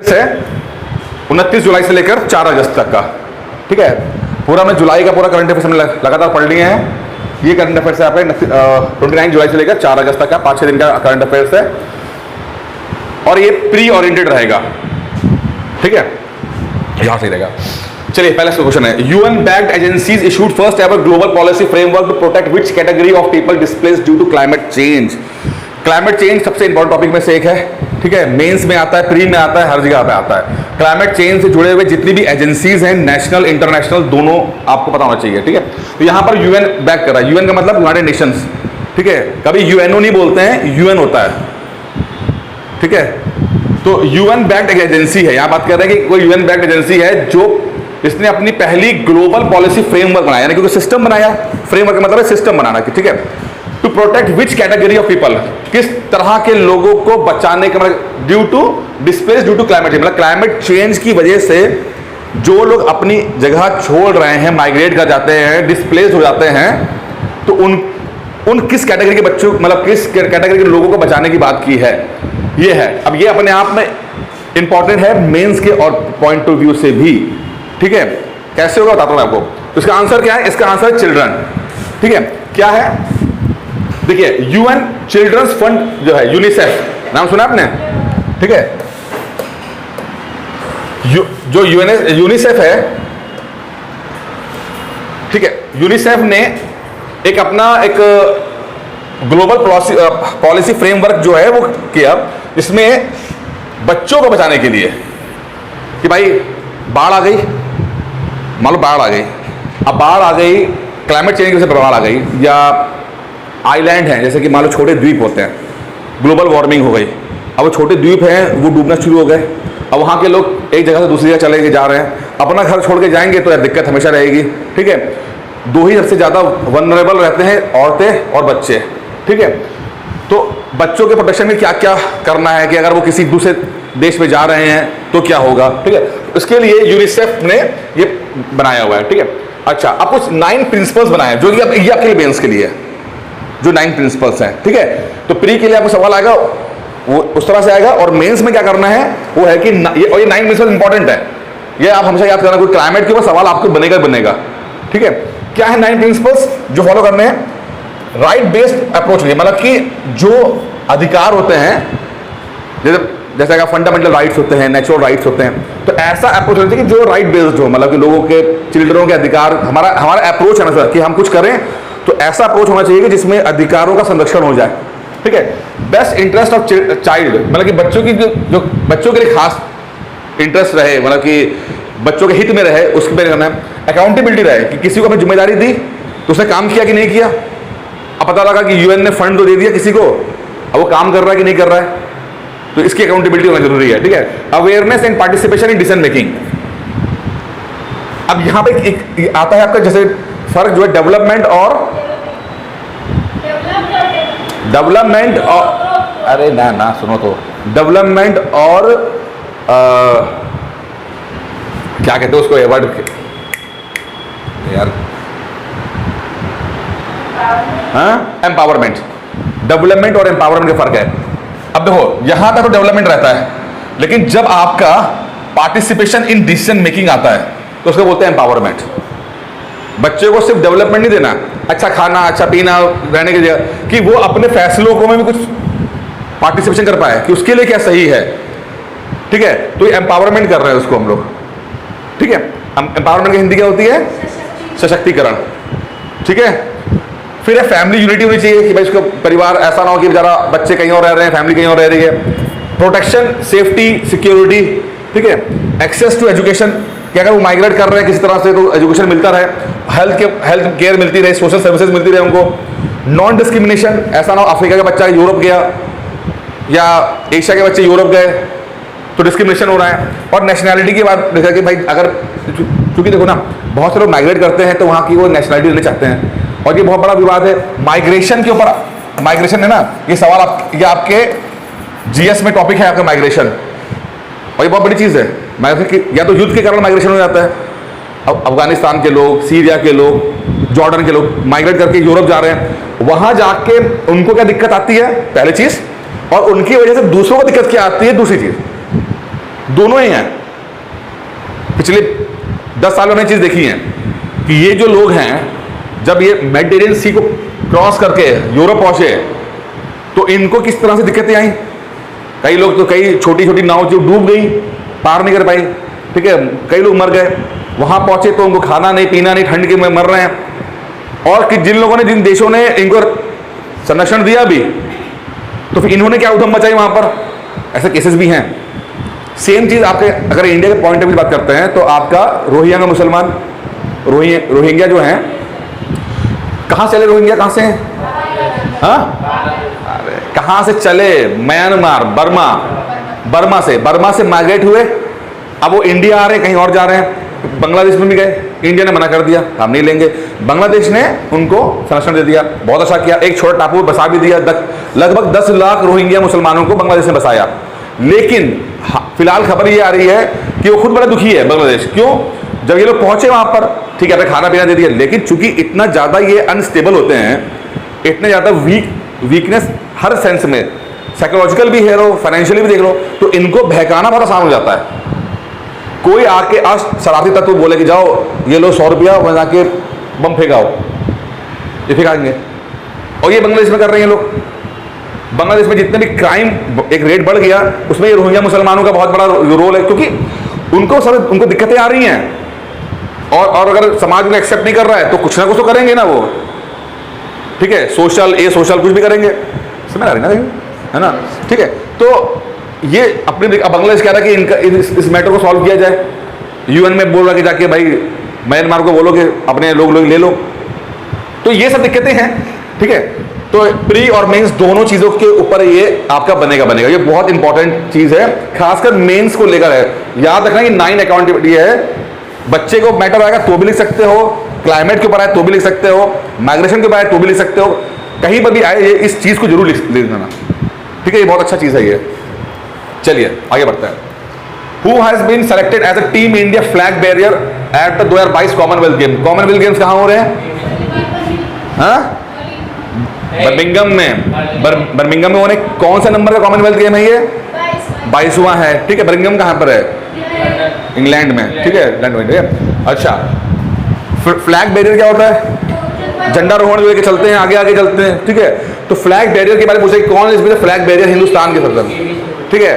से 29 जुलाई से लेकर 4 अगस्त तक का, ठीक है। पूरा मैं जुलाई का पूरा करंट अफेयर्स में लगातार पढ़ लिए हैं। ये करंट अफेयर्स है आपका 29 जुलाई से लेकर 4 अगस्त तक का 5-6 दिन का करंट अफेयर्स है और ये प्री ओरिएंटेड रहेगा, ठीक है। यहां से रहेगा। चलिए पहला क्वेश्चन है, UN backed agencies issued first ever global policy framework to protect which category of people displaced due to climate change. Climate change सबसे इंपॉर्टेंट टॉपिक में से एक है, ठीक है। मेंस में आता है, प्री में आता है, हर जगह पे आता है। क्लाइमेट चेंज से जुड़े हुए जितनी भी एजेंसीज हैं, नेशनल इंटरनेशनल, दोनों आपको पता होना चाहिए, ठीक है। तो यहां पर यूएन बैक कर रहा है। यूएन का मतलब यूनाइटेड नेशंस, ठीक है। कभी यूएनओ नहीं बोलते हैं, यूएन होता है, ठीक है। तो यूएन बैक्ड एक एजेंसी है, यहां बात कर रहे हैं कि कोई यूएन बैक्ड एजेंसी है जो इसने अपनी पहली ग्लोबल पॉलिसी फ्रेमवर्क बनाया, यानी कि सिस्टम बनाया। फ्रेमवर्क का मतलब है सिस्टम बनाना, ठीक है। To protect which category of people, किस तरह के लोगों को बचाने का, मतलब due to displace due to climate change, मतलब क्लाइमेट चेंज की वजह से जो लोग अपनी जगह छोड़ रहे हैं, माइग्रेट कर जाते हैं, डिस्प्लेस हो जाते हैं, तो उन किस कैटेगरी के बच्चों, मतलब किस कैटेगरी के लोगों को बचाने की बात की है, ये है। अब ये अपने आप में इंपॉर्टेंट है मेंस के और पॉइंट ऑफ व्यू से भी, ठीक है। कैसे होगा बताता हूं मैं आपको। तो इसका आंसर क्या है? इसका आंसर है चिल्ड्रन, ठीक है। क्या है? देखिए, यूएन चिल्ड्रंस फंड जो है, यूनिसेफ, नाम सुना आपने, ठीक है। जो यूनिसेफ है, ठीक है, यूनिसेफ ने एक अपना एक ग्लोबल पॉलिसी फ्रेमवर्क जो है वो किया, इसमें बच्चों को बचाने के लिए कि भाई बाढ़ आ गई, मान लो बाढ़ आ गई, अब बाढ़ आ गई, क्लाइमेट चेंज की वजह से बाढ़ आ गई, या आइलैंड हैं, जैसे कि मान लो छोटे द्वीप होते हैं, ग्लोबल वार्मिंग हो गई, अब वो छोटे द्वीप हैं वो डूबना शुरू हो गए। अब वहाँ के लोग एक जगह से दूसरी जगह चले जा रहे हैं, अपना घर छोड़ के जाएंगे तो यार दिक्कत हमेशा रहेगी, ठीक है। दो ही सबसे ज़्यादा वनरेबल रहते हैं, औरतें और बच्चे, ठीक है। तो बच्चों के प्रोटेक्शन में क्या क्या करना है कि अगर वो किसी दूसरे देश में जा रहे हैं तो क्या होगा, ठीक है। इसके लिए यूनिसेफ ने ये बनाया हुआ है, ठीक है। अच्छा, अब कुछ 9 प्रिंसिपल्स बनाए जो कि ये आपके मेंस के लिए, जो 9 प्रिंसिपल्स हैं, ठीक है। तो प्री के लिए आपको सवाल आएगा वो उस तरह से आएगा, और मेंस में क्या करना है वो है कि ये 9 प्रिंसिपल इंपॉर्टेंट है, ये आप हमेशा याद करना। कोई क्लाइमेट के ऊपर सवाल आपको बनेगा, ठीक है। क्या है 9 प्रिंसिपल्स जो फॉलो करने हैं? राइट बेस्ड अप्रोच, मतलब कि जो अधिकार होते हैं, जैसे अगर फंडामेंटल राइट्स होते हैं, नेचुरल राइट्स होते हैं, तो ऐसा अप्रोच होना चाहिए कि जो राइट बेस्ड हो, मतलब कि लोगों के, चिल्ड्रनों के अधिकार, हमारा अप्रोच है ना सर कि हम कुछ करें तो ऐसा अप्रोच होना चाहिए कि जिसमें अधिकारों का संरक्षण हो जाए, ठीक है। बेस्ट इंटरेस्ट ऑफ चाइल्ड, मतलब कि बच्चों की जो बच्चों के लिए खास इंटरेस्ट रहे, मतलब कि बच्चों के हित में रहे, उसके पे करना है। अकाउंटेबिलिटी रहे कि किसी को अपनी जिम्मेदारी दी तो उसने काम किया कि नहीं किया। अब पता लगा कि यूएन ने फंड तो दे दिया किसी को, अब वो काम कर रहा है कि नहीं कर रहा है, तो इसकी अकाउंटेबिलिटी होना जरूरी है, ठीक है। Awareness and participation in decision making. अब यहां पे एक आता है आपका जैसे फर्क जो है डेवलपमेंट और अरे ना सुनो तो, डेवलपमेंट और क्या कहते हैं उसको, ये वर्ड यार, हाँ, एम्पावरमेंट। डेवलपमेंट और एम्पावरमेंट का फर्क है। अब देखो यहां तक तो डेवलपमेंट रहता है, लेकिन जब आपका पार्टिसिपेशन इन डिसीजन मेकिंग आता है तो उसको बोलते हैं एम्पावरमेंट। बच्चे को सिर्फ डेवलपमेंट नहीं देना, अच्छा खाना, अच्छा पीना, रहने की जगह, कि वो अपने फैसलों को में भी कुछ पार्टिसिपेशन कर पाए कि उसके लिए क्या सही है, ठीक है। तो ये एम्पावरमेंट कर रहे हैं उसको हम लोग, ठीक है। एम्पावरमेंट की हिंदी क्या होती है? सशक्तिकरण, ठीक है। फिर है फैमिली यूनिटी होनी चाहिए कि भाई उसका परिवार ऐसा ना हो कि बेचारा बच्चे कहीं और रह रहे हैं, फैमिली कहीं और रह रही है। प्रोटेक्शन, सेफ्टी, सिक्योरिटी, ठीक है। एक्सेस टू एजुकेशन, कि अगर वो माइग्रेट कर रहे हैं किसी तरह से तो एजुकेशन मिलता रहे, हेल्थ केयर मिलती रहे, सोशल सर्विसेज मिलती रहे उनको। नॉन डिस्क्रिमिनेशन, ऐसा ना हो अफ्रीका का बच्चा यूरोप गया या एशिया के बच्चे यूरोप गए तो डिस्क्रिमिनेशन हो रहा है। और नेशनैलिटी की बात देखा कि भाई अगर, क्योंकि देखो ना बहुत से लोग माइग्रेट करते हैं तो वहाँ की वो नेशनैलिटी लेना चाहते हैं, और ये बहुत बड़ा विवाद है माइग्रेशन के ऊपर। माइग्रेशन है ना, ये सवाल ये आपके जीएस में टॉपिक है आपका माइग्रेशन, और ये बहुत बड़ी चीज़ है। माइग्रेशन या तो युद्ध के कारण माइग्रेशन हो जाता है, अब अफगानिस्तान के लोग, सीरिया के लोग, जॉर्डन के लोग माइग्रेट करके यूरोप जा रहे हैं, वहाँ जाके उनको क्या दिक्कत आती है, पहली चीज़, और उनकी वजह से दूसरों को दिक्कत क्या आती है, दूसरी चीज़। दोनों ही हैं। पिछले 10 सालों में चीज देखी है कि ये जो लोग हैं, जब ये मेडिटेरियन सी को क्रॉस करके यूरोप पहुंचे तो इनको किस तरह से दिक्कतें आई। कई लोग तो कई छोटी छोटी नाव जो डूब गई, पार नहीं कर पाई, ठीक है, कई लोग मर गए। वहां पहुंचे तो उनको खाना नहीं पीना नहीं, ठंड के में मर रहे हैं। और कि जिन लोगों ने, जिन देशों ने इनको संरक्षण दिया भी, तो फिर इन्होंने क्या उधम मचाई वहां पर, ऐसे केसेस भी हैं। सेम चीज आपके, अगर इंडिया के पॉइंट ऑफ व्यू बात करते हैं तो आपका रोहिंग्या का मुसलमान, रोहिंग्या जो हैं, कहां चले रोहिंग्या, कहां से हैं? अरे कहां से चले? म्यांमार, बर्मा से माइग्रेट हुए, अब वो इंडिया आ रहे हैं, कहीं और जा रहे हैं। बांग्लादेश में भी गए, इंडिया ने मना कर दिया, हम नहीं लेंगे। बांग्लादेश ने उनको संरक्षण दे दिया, बहुत अच्छा किया, एक छोटा टापू बसा भी दिया। लगभग 10 लाख रोहिंग्या मुसलमानों को बांग्लादेश ने बसाया। लेकिन फिलहाल खबर ये आ रही है कि वो खुद बड़ा दुखी है बांग्लादेश। क्यों? जब ये लोग पहुंचे वहां पर, ठीक है, खाना पीना दे दिया, लेकिन चूंकि इतना ज्यादा ये अनस्टेबल होते हैं, इतने ज्यादा वीकनेस हर सेंस में, साइकोलॉजिकल भी है, फाइनेंशियली भी देख लो, तो इनको बहकाना बहुत आसान हो जाता है। कोई आके आज शरारती तत्व बोले कि जाओ ये लो 100 रुपया बना के बम फेंकाओ, ये फेंकाएंगे। और ये बांग्लादेश में कर रहे हैं लोग। बांग्लादेश में जितने भी क्राइम एक रेट बढ़ गया, उसमें ये रोहिंग्या मुसलमानों का बहुत बड़ा रोल है, क्योंकि उनको दिक्कतें आ रही हैं। और अगर समाज में एक्सेप्ट नहीं कर रहा है तो कुछ ना कुछ तो करेंगे ना वो, ठीक है, सोशल कुछ भी करेंगे, समझ आ रही ना, है ना, ठीक है। तो ये अपने बांग्लादेश कह रहा है कि इनका इस मैटर को सॉल्व किया जाए। यूएन में बोल रहा कि जाके भाई म्यांमार को बोलो कि अपने लोग ले लो। तो ये सब दिक्कतें हैं, ठीक है। तो प्री और मेंस दोनों चीजों के ऊपर ये आपका बनेगा। ये बहुत इंपॉर्टेंट चीज है, खासकर मेंस को लेकर है। याद रखना कि 9 अकाउंटेबिलिटी है। बच्चे को मैटर आएगा तो भी लिख सकते हो, क्लाइमेट के ऊपर आए तो भी लिख सकते हो, माइग्रेशन के ऊपर आए तो भी लिख सकते हो, कहीं पर भी आए, ये इस चीज को जरूर लिख देना, ठीक है। ये बहुत अच्छा चीज है ये। चलिए आगे बढ़ते हैं। Who has been selected as a Team India flag bearer at the 2022 Commonwealth game? Commonwealth games कहाँ हो रहे हैं? हाँ, बर्मिंघम में। बर्मिंघम में होने, कौन सा नंबर का कॉमनवेल्थ गेम है ये? 22वां है, ठीक है। बर्मिंघम कहाँ पर है? इंग्लैंड में, ठीक है, इंग्लैंड में। अच्छा, फ्लैग बैरियर क्या होता है? झंडारोहण लेके चलते हैं, आगे आगे चलते हैं, ठीक है। तो फ्लैग बैरियर के बारे में पूछे कौन इसमें फ्लैग बैरियर हिंदुस्तान के सदर, ठीक है।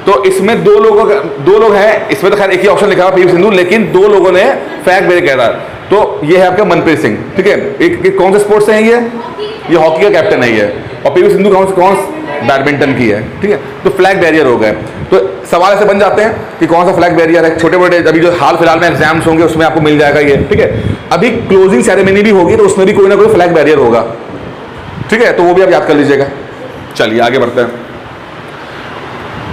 तो इसमें दो लोग हैं, इसमें तो खैर एक ही ऑप्शन लिखा है पीवी सिंधु, लेकिन 2 लोगों ने फ्लैग बैरियर कह रहा है। तो ये है आपका मनप्रीत सिंह, ठीक है। एक कौन से स्पोर्ट्स से है ये हॉकी का कैप्टन है ये। और पीवी सिंधु कौन बैडमिंटन की है, ठीक है। तो फ्लैग बैरियर हो गए। तो सवाल ऐसे बन जाते हैं कि कौन सा फ्लैग बैरियर है। छोटे मोटे अभी जो हाल फिलहाल में एग्जाम्स होंगे उसमें आपको मिल जाएगा ये, ठीक है। अभी क्लोजिंग सेरेमनी भी होगी तो उसमें भी कोई ना कोई फ्लैग बैरियर होगा, ठीक है। तो वो भी आप याद कर लीजिएगा। चलिए आगे बढ़ते हैं।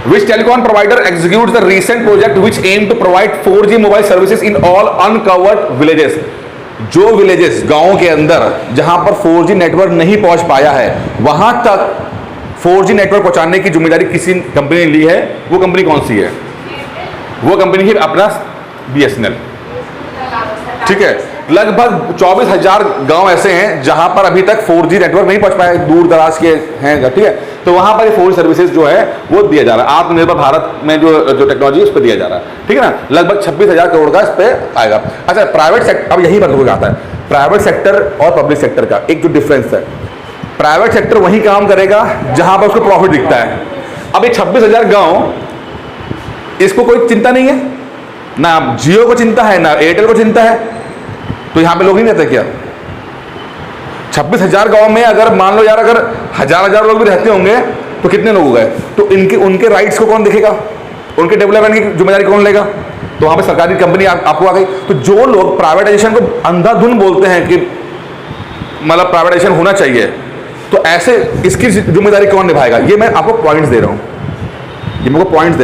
Which telecom provider executes the recent project which aim to provide 4G mobile services in all uncovered villages? जो विलेजेस, गांवों के अंदर जहां पर 4G नेटवर्क नहीं पहुंच पाया है, वहां तक 4G नेटवर्क पहुंचाने की जिम्मेदारी किसी कंपनी ने ली है। वो कंपनी कौन सी है? वो कंपनी है अपना BSNL, ठीक है। लगभग 24,000 गांव ऐसे हैं जहां पर अभी तक 4G नेटवर्क नहीं पहुंच पाया, दूर दराज के हैं, ठीक है। तो वहां पर 4G सर्विसेज जो है वो दिया जा रहा है। आत्मनिर्भर भारत में जो टेक्नोलॉजी उस पर दिया जा रहा है, ठीक है ना। लगभग 26,000 करोड़ का इस पर आएगा। अच्छा, प्राइवेट सेक्टर, अब यही बात आता है प्राइवेट सेक्टर और पब्लिक सेक्टर का एक जो डिफरेंस है। प्राइवेट सेक्टर वही काम करेगा जहां पर उसको प्रॉफिट दिखता है। अब ये 26,000 गांव, इसको कोई चिंता नहीं है, ना जियो को चिंता है ना एयरटेल को चिंता है। तो यहां पे लोग नहीं रहते क्या? 26,000 गांव में अगर मान लो यार, अगर हजार लोग भी रहते होंगे तो कितने लोग हो गए? तो उनके राइट्स को कौन देखेगा? उनके डेवलपमेंट की जिम्मेदारी कौन लेगा? तो वहां पे सरकारी कंपनी आपको आ गई। तो जो लोग प्राइवेटाइजेशन को अंधाधुन बोलते हैं कि मतलब प्राइवेटाइजेशन होना चाहिए, तो ऐसे इसकी जिम्मेदारी कौन निभाएगा? ये मैं आपको पॉइंट्स दे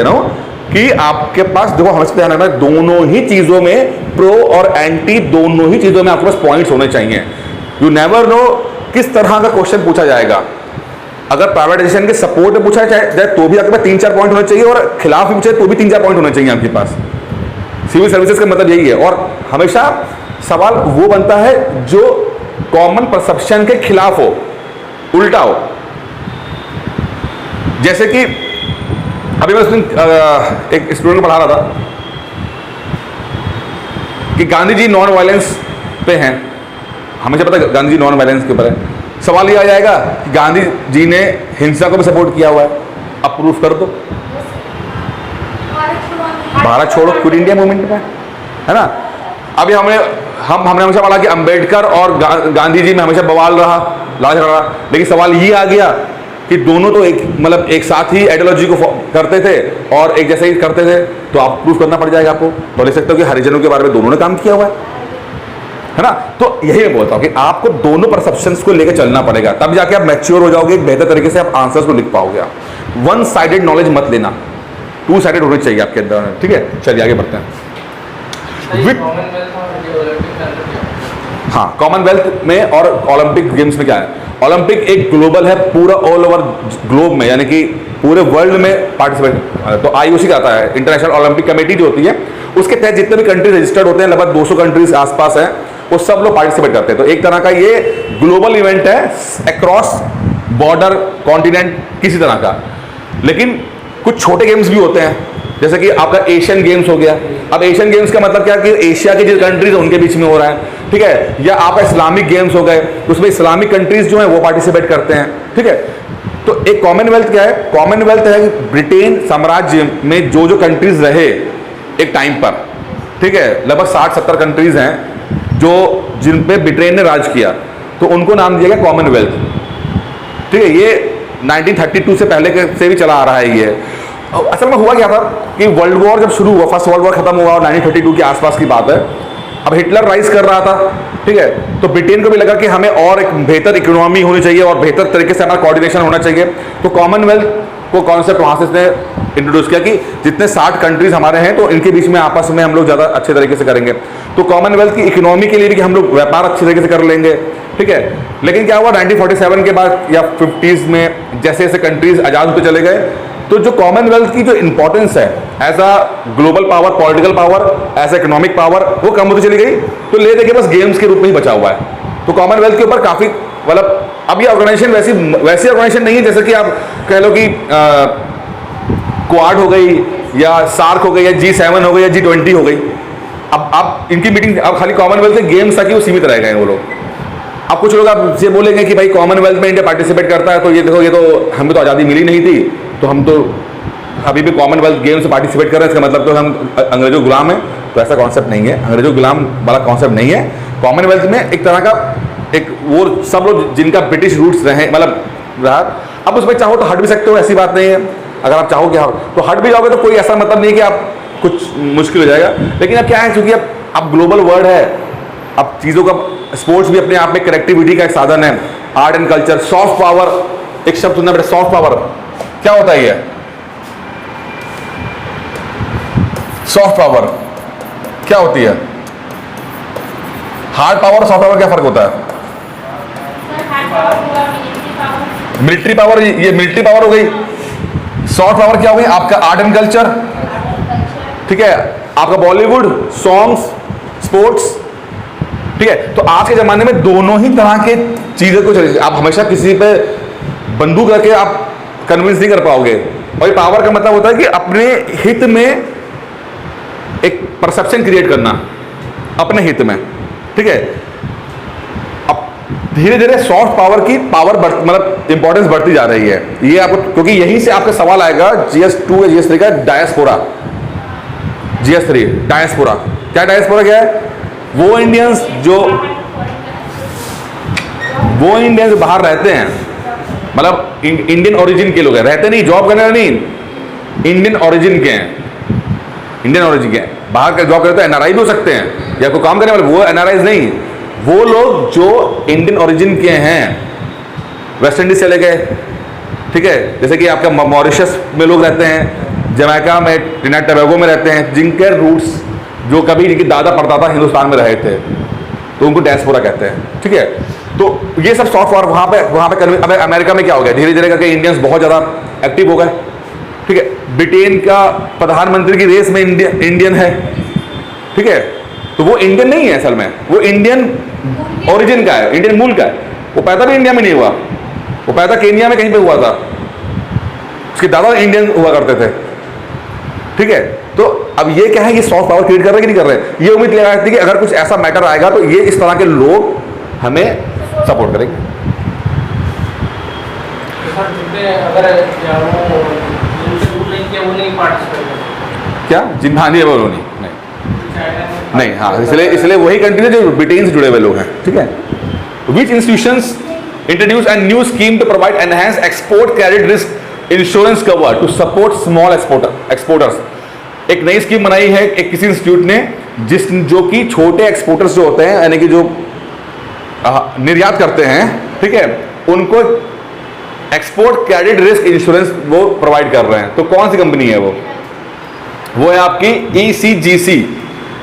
रहा हूं, कि आपके पास देखो, हमेशा ध्यान रखना, दोनों ही चीजों में प्रो और एंटी, दोनों ही चीजों में आपके पास पॉइंट्स होने चाहिए। यू नेवर नो किस तरह का क्वेश्चन पूछा जाएगा। अगर प्राइवेटाइजेशन के सपोर्ट में पूछा जाए तो भी आपके पास 3-4 पॉइंट होने चाहिए, और खिलाफ भी पूछे तो भी 3-4 पॉइंट होने चाहिए आपके पास। सिविल सर्विसेज का मतलब यही है। और हमेशा सवाल वो बनता है जो कॉमन परसेप्शन के खिलाफ हो, उल्टा हो। जैसे कि अभी मैं एक स्टूडेंट को पढ़ा रहा था कि गांधी जी नॉन वायलेंस पे हैं, हमें पता है गांधी जी नॉन वायलेंस के ऊपर है। सवाल ये आ जाएगा कि गांधी जी ने हिंसा को भी सपोर्ट किया हुआ है, अब प्रूफ कर दो। भारत छोड़ो क्विट इंडिया मूवमेंट में, है ना। अभी हमने हमेशा बोला कि अंबेडकर और गांधी जी में हमेशा बवाल रहा, लड़ाई रहा, लेकिन सवाल ये आ गया कि दोनों तो एक साथ ही आइडियोलॉजी को करते थे और एक जैसे ही करते थे, तो आप प्रूफ करना पड़ जाएगा आपको। तो ले सकते हो कि हरिजनों के बारे में दोनों ने काम किया हुआ है ना। तो यही मैं बोलता हूँ कि आपको दोनों परसेप्शंस को लेकर चलना पड़ेगा, तब जाके आप मैच्योर हो जाओगे, एक बेहतर तरीके से आप आंसर्स को लिख पाओगे। आप वन साइडेड नॉलेज मत लेना, टू साइडेड होनी चाहिए आपके अंदर, ठीक है। चलिए आगे बढ़ते हैं। हाँ, कॉमनवेल्थ में और ओलंपिक गेम्स में क्या है, ओलंपिक एक ग्लोबल है, पूरा ऑल ओवर ग्लोब में, यानी कि पूरे वर्ल्ड में पार्टिसिपेट। तो आईओसी का आता है, इंटरनेशनल ओलंपिक कमेटी जो होती है, उसके तहत जितने भी कंट्रीज रजिस्टर्ड होते हैं, लगभग 200 कंट्रीज आसपास है, वो सब लोग पार्टिसिपेट करते हैं। तो एक तरह का ये ग्लोबल इवेंट है, अक्रॉस बॉर्डर कॉन्टिनेंट किसी तरह का। लेकिन कुछ छोटे गेम्स भी होते हैं, जैसे कि आपका एशियन गेम्स हो गया। अब एशियन गेम्स का मतलब क्या कि एशिया की जो कंट्रीज उनके बीच में हो रहा है, ठीक है। या आपका इस्लामिक गेम्स हो गए, उसमें इस्लामिक कंट्रीज जो है वो पार्टिसिपेट करते हैं, ठीक है। तो एक कॉमनवेल्थ क्या है, कॉमनवेल्थ है ब्रिटेन साम्राज्य में जो जो कंट्रीज रहे एक टाइम पर, ठीक है, लगभग 60-70 कंट्रीज हैं जो जिन पे ब्रिटेन ने राज किया, तो उनको नाम दिया गया कॉमनवेल्थ, ठीक है। ये 1932 से पहले से भी चला आ रहा है। ये असल में हुआ क्या था कि वर्ल्ड वॉर जब शुरू हुआ, फर्स्ट वर्ल्ड वॉर खत्म हुआ और 1932 के आसपास की बात है। अब हिटलर राइज कर रहा था, ठीक है, तो ब्रिटेन को भी लगा कि हमें और एक बेहतर इकोनॉमी होनी चाहिए और बेहतर तरीके से हमारा कोऑर्डिनेशन होना चाहिए। तो कॉमनवेल्थ को कॉन्सेप्ट वहाँ से इसने इंट्रोड्यूस किया कि जितने 60 कंट्रीज हमारे हैं, तो इनके बीच में आपस में हम लोग ज़्यादा अच्छे तरीके से करेंगे। तो कॉमनवेल्थ की इकोनॉमी के लिए भी कि हम लोग व्यापार अच्छे तरीके से कर लेंगे, ठीक है। लेकिन क्या हुआ 1947 के बाद या 50s में जैसे जैसे कंट्रीज आज़ाद होते चले गए, तो जो कॉमनवेल्थ की जो इंपॉर्टेंस है as a global power, political power, as economic power, वो कम होती चली गई। तो ले दे के बस गेम्स के रूप में ही बचा हुआ है। तो कॉमनवेल्थ के ऊपर काफ़ी मतलब अब ये ऑर्गेनाइजेशन वैसी ऑर्गेनाइजेशन नहीं है जैसे कि आप कह लो कि क्वाड हो गई या सार्क हो गई या G7 हो गई या G20 हो गई। अब इनकी मीटिंग अब खाली कॉमनवेल्थ के गेम्स तक ही वो सीमित रह गए वो लोग। अब कुछ लोग आप ये बोलेंगे कि भाई कॉमनवेल्थ में इंडिया पार्टिसिपेट करता है, तो ये देखो, ये तो हमें तो आज़ादी मिली नहीं थी, तो हम तो अभी भी कॉमनवेल्थ गेम्स में पार्टिसिपेट कर रहे हैं, इसका मतलब तो हम अंग्रेजों गुलाम हैं। तो ऐसा कॉन्सेप्ट नहीं है, अंग्रेजों गुलाम वाला कॉन्सेप्ट नहीं है। कॉमनवेल्थ में एक तरह का एक वो सब लोग जिनका ब्रिटिश रूट्स रहे, मतलब रहा, अब उसमें चाहो तो हट भी सकते हो, ऐसी बात नहीं है। अगर आप चाहो कि तो हट भी जाओगे तो कोई ऐसा मतलब नहीं है कि आप कुछ मुश्किल हो जाएगा। लेकिन अब क्या है, क्योंकि अब ग्लोबल वर्ल्ड है, अब चीज़ों का स्पोर्ट्स भी अपने आप में कनेक्टिविटी का एक साधन है, art and culture, soft power, एक शब्द सुनना बेटा, सॉफ्ट पावर क्या होता है? ये सॉफ्ट पावर क्या होती है? हार्ड पावर और सॉफ्ट पावर क्या फर्क होता है? मिलिट्री पावर, ये मिलिट्री पावर हो गई। सॉफ्ट पावर क्या हो गई? आपका आर्ट एंड कल्चर, ठीक है, आपका बॉलीवुड, सॉन्ग्स, स्पोर्ट्स, ठीक है। तो आज के जमाने में दोनों ही तरह के चीजें को चलेगी। आप हमेशा किसी पे बंदूक रखे आप कन्विंस नहीं कर पाओगे। और ये पावर का मतलब होता है कि अपने हित में एक परसेप्शन क्रिएट करना, अपने हित में, ठीक है। अब धीरे धीरे सॉफ्ट पावर की पावर मतलब इंपॉर्टेंस बढ़ती जा रही है। ये आपको, क्योंकि यहीं से आपका सवाल आएगा GS2 या GS3 का, डायस्पोरा। GS3 डायस्पोरा क्या? डायस्पोरा क्या है? वो इंडियंस जो बाहर रहते हैं, मतलब इंडियन ओरिजिन के लोग हैं, रहते नहीं, जॉब करने नहीं, इंडियन ओरिजिन के हैं, इंडियन ओरिजिन के हैं, बाहर का जॉब करते हैं, NRI भी हो सकते हैं या कोई काम करने वाले, वो NRIs नहीं, वो लोग जो इंडियन ओरिजिन के हैं, वेस्ट इंडीज चले गए, ठीक है, जैसे कि आपका मॉरिशस में लोग रहते हैं, जमैका में, ट्रिनिडाद टोबैगो में रहते हैं, जिनके रूट्स जो कभी जिनकी दादा परदादा हिंदुस्तान में रहे थे, तो उनको डायस्पोरा कहते हैं, ठीक है। तो ये सब सॉफ्ट पावर वहाँ पे अब अमेरिका में क्या हो गया, धीरे धीरे करके इंडियंस बहुत ज़्यादा एक्टिव हो गए, ठीक है। ब्रिटेन का प्रधानमंत्री की रेस में इंडियन है, ठीक है। तो वो इंडियन नहीं है असल में, वो इंडियन ओरिजिन का है, इंडियन मूल का है। वो पैदा भी इंडिया में नहीं हुआ, वो पैदा केन्या में कहीं पे हुआ था, उसके दादा इंडियन हुआ करते थे, ठीक है। तो अब ये क्या है, ये सॉफ्ट पावर क्रिएट कर रहे हैं कि नहीं कर रहे हैं। ये उम्मीद लगाई जाती है कि अगर कुछ ऐसा मैटर आएगा तो ये इस तरह के लोग हमें सपोर्ट करेंगे। क्या जिन, हाँ नहीं वो नहीं, हाँ इसलिए वही कंट्री जो ब्रिटेन से जुड़े हुए लोग हैं, ठीक है। Which institutions introduce a new scheme to provide enhance export credit risk insurance cover to support small exporters. एक नई स्कीम बनाई है एक किसी इंस्टीट्यूट ने जो कि छोटे एक्सपोर्टर्स जो होते हैं, यानी कि जो निर्यात करते हैं, ठीक है, उनको एक्सपोर्ट क्रेडिट रिस्क इंश्योरेंस वो प्रोवाइड कर रहे हैं। तो कौन सी कंपनी है वो है आपकी ECGC,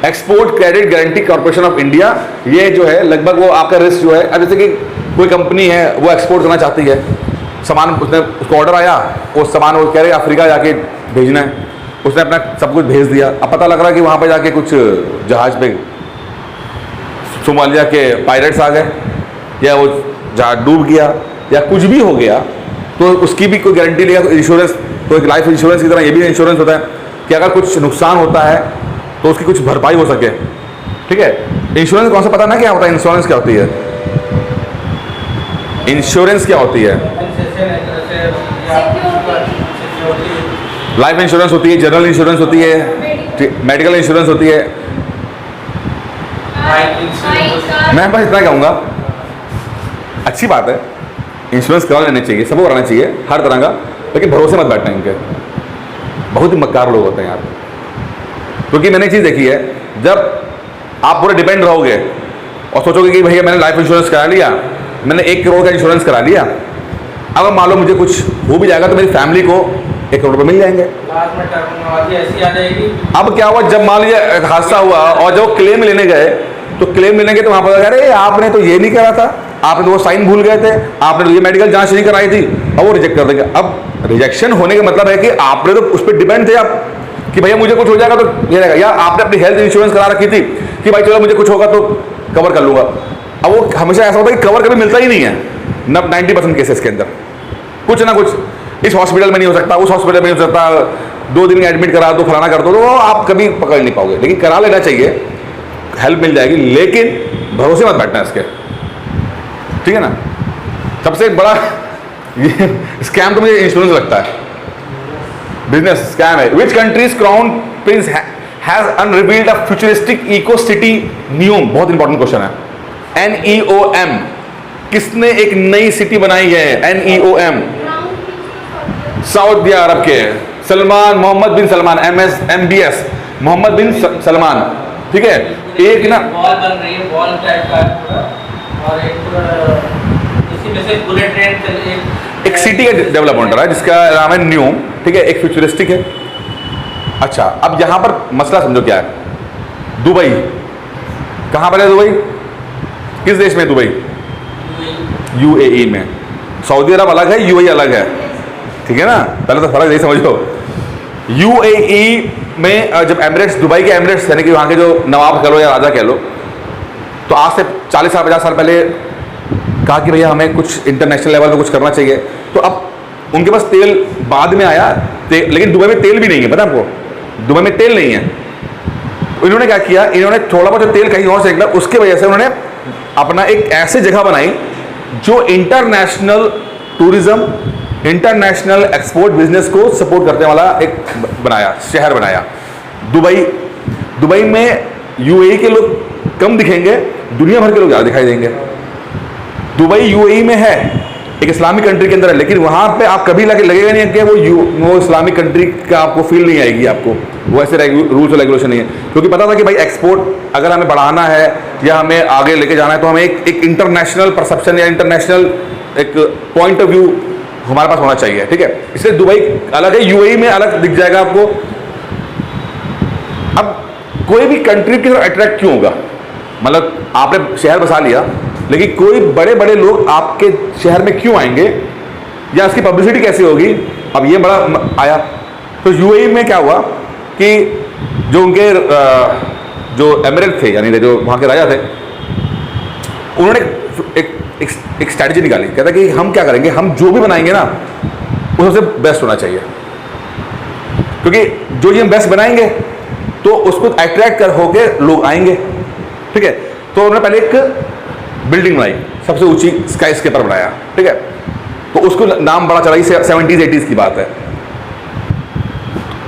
export credit guarantee corporation of India. ये जो है लगभग वो आपका रिस्क जो है, अब जैसे कि कोई कंपनी है वो एक्सपोर्ट करना चाहती है सामान, उसको ऑर्डर आया, वो सामान वो कह रहे अफ्रीका जाके भेजना है, उसने अपना सब कुछ भेज दिया। अब पता लग रहा है कि वहाँ पे जाके कुछ जहाज पे सोमालिया के पायरेट्स आ गए, या वो जहाज डूब गया, या कुछ भी हो गया, तो उसकी भी कोई गारंटी लेगा। तो इंश्योरेंस, तो एक लाइफ इंश्योरेंस की तरह ये भी इंश्योरेंस होता है कि अगर कुछ नुकसान होता है तो उसकी कुछ भरपाई हो सके, ठीक है। इंश्योरेंस कौन सा पता ना क्या होता है, इंश्योरेंस क्या होती है, इंश्योरेंस क्या होती है। लाइफ इंश्योरेंस होती है, जनरल इंश्योरेंस होती है, मेडिकल इंश्योरेंस होती है। मैं बस इतना कहूँगा, अच्छी बात है, इंश्योरेंस करा लेना चाहिए, सबको कराना चाहिए हर तरह का, लेकिन भरोसे मत बैठना इनके, बहुत ही मक्कार लोग होते हैं यार। क्योंकि मैंने चीज़ देखी है, जब आप पूरे डिपेंड रहोगे और सोचोगे कि भैया मैंने लाइफ इंश्योरेंस करा लिया, मैंने 1 करोड़ का इंश्योरेंस करा लिया, अगर मान लो मुझे कुछ हो भी जाएगा तो मेरी फैमिली को 1 करोड़ रुपये मिल जाएंगे। अब क्या हुआ, जब मान लीजिए हादसा हुआ और जब क्लेम लेने गए, तो क्लेम लेने गए तो वहाँ पर अरे आपने तो ये नहीं करा था, आपने तो वो साइन भूल गए थे, आपने तो ये मेडिकल जांच नहीं कराई थी, और वो रिजेक्ट कर देंगे। अब रिजेक्शन होने का मतलब है कि आपने तो उस पर डिपेंड थे आप कि भैया मुझे कुछ हो जाएगा तो ये रहेगा, या आपने अपनी हेल्थ इंश्योरेंस करा रखी थी कि भाई चलो मुझे कुछ होगा तो कवर कर लूँगा। अब वो हमेशा ऐसा होता है कि कवर कभी मिलता ही नहीं है, 90% केसेस के अंदर कुछ ना कुछ, इस हॉस्पिटल में नहीं हो सकता, उस हॉस्पिटल में नहीं हो सकता, 2 दिन एडमिट करा दो, फलाना कर दो, तो आप कभी पकड़ नहीं पाओगे। लेकिन करा लेना चाहिए, हेल्प मिल जाएगी, लेकिन भरोसे मत बैठना इसके, ठीक है ना। सबसे बड़ा स्कैम तो मुझे इंश्योरेंस लगता है, बिजनेस स्कैम है। Which countries crown prince has unrevealed a futuristic eco city Neom, बहुत इंपॉर्टेंट क्वेश्चन है। NEOM, किसने एक नई सिटी बनाई है NEOM? सऊदी अरब के सलमान, मोहम्मद बिन सलमान, MBS मोहम्मद बिन सलमान, ठीक है। एक ना वॉल बन रही है, वॉल टाइप का पूरा, और एक इसी में से बुलेट ट्रेन, एक सिटी का डेवलपमेंट रहा है जिसका नाम है न्यूम, ठीक है, एक फ्यूचरिस्टिक है। अच्छा, अब यहां पर मसला समझो क्या है। दुबई कहां पर है? दुबई किस देश में? दुबई UAE में। सऊदी अरब अलग है, UAE अलग है, ठीक है ना, पहले तो फर्क यही समझो। UAE में जब एमिरेट्स, दुबई के एमिरेट्स यानी कि वहाँ के जो नवाब कह लो या राजा कह लो, तो आज से 40 साल 50 साल पहले कहा कि भैया हमें कुछ इंटरनेशनल लेवल पे कुछ करना चाहिए। तो अब उनके पास तेल बाद में आया, लेकिन दुबई में तेल भी नहीं है, पता है आपको, दुबई में तेल नहीं है। तो इन्होंने क्या किया, इन्होंने थोड़ा बहुत तेल कहीं और से निकला, उसके वजह से उन्होंने अपना एक ऐसी जगह बनाई जो international tourism, international export business को सपोर्ट करने वाला एक बनाया, शहर बनाया दुबई में UAE के लोग कम दिखेंगे, दुनिया भर के लोग ज़्यादा दिखाई देंगे। दुबई UAE में है, एक इस्लामिक कंट्री के अंदर है, लेकिन वहाँ पे आप कभी लगेगा नहीं कि वो इस्लामिक कंट्री का आपको फील नहीं आएगी, आपको वो ऐसे रूल्स और रेगुलेशन नहीं है। क्योंकि पता था कि भाई एक्सपोर्ट अगर हमें बढ़ाना है या हमें आगे लेके जाना है तो हमें एक इंटरनेशनल परसेप्शन या इंटरनेशनल एक पॉइंट ऑफ व्यू हमारे पास होना चाहिए, ठीक है। इसलिए दुबई अलग है, UAE में अलग दिख जाएगा आपको। अब कोई भी कंट्री की तरफ अट्रैक्ट क्यों होगा, मतलब आपने शहर बसा लिया, लेकिन कोई बड़े बड़े लोग आपके शहर में क्यों आएंगे, या इसकी पब्लिसिटी कैसे होगी? अब ये बड़ा आया। तो UAE में क्या हुआ कि जो उनके जो एमिरेट थे, यानी जो वहाँ के राजा थे, उन्होंने एक स्ट्रैटेजी निकाली। कहता कि हम क्या करेंगे, हम जो भी बनाएंगे ना वो सबसे बेस्ट होना चाहिए, क्योंकि जो ये हम बेस्ट बनाएंगे तो उसको अट्रैक्ट कर होके लोग आएंगे। ठीक है, तो उन्होंने पहले एक बिल्डिंग बनाई, सबसे ऊंची स्काई स्केपर बनाया। ठीक है, तो उसको नाम बड़ा चला, 70s 80s की बात है।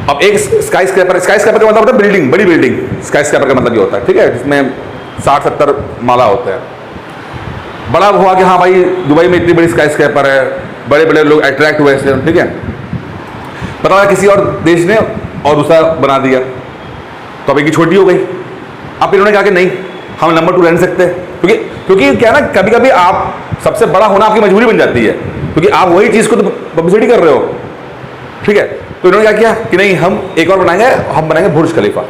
अब एक स्काई स्केपर का मतलब होता है बिल्डिंग, बड़ी बिल्डिंग। स्काई स्केपर का मतलब ये होता है, ठीक है, जिसमें 60-70 माला होते हैं। बड़ा हुआ कि हाँ भाई दुबई में इतनी बड़ी स्काई स्केपर है, बड़े बड़े लोग अट्रैक्ट हुए इससे। ठीक है, पता लगा किसी और देश ने और दूसरा बना दिया, तो अब एक छोटी हो गई। अब इन्होंने कहा कि नहीं, हम नंबर 2 रह नहीं सकते, क्योंकि क्या है ना, कभी कभी आप सबसे बड़ा होना आपकी मजबूरी बन जाती है, क्योंकि आप वही चीज़ को तो पब्लिसिटी कर रहे हो। ठीक है, तो इन्होंने क्या किया कि नहीं, हम एक और बनाएंगे, हम बनाएंगे बुर्ज खलीफा।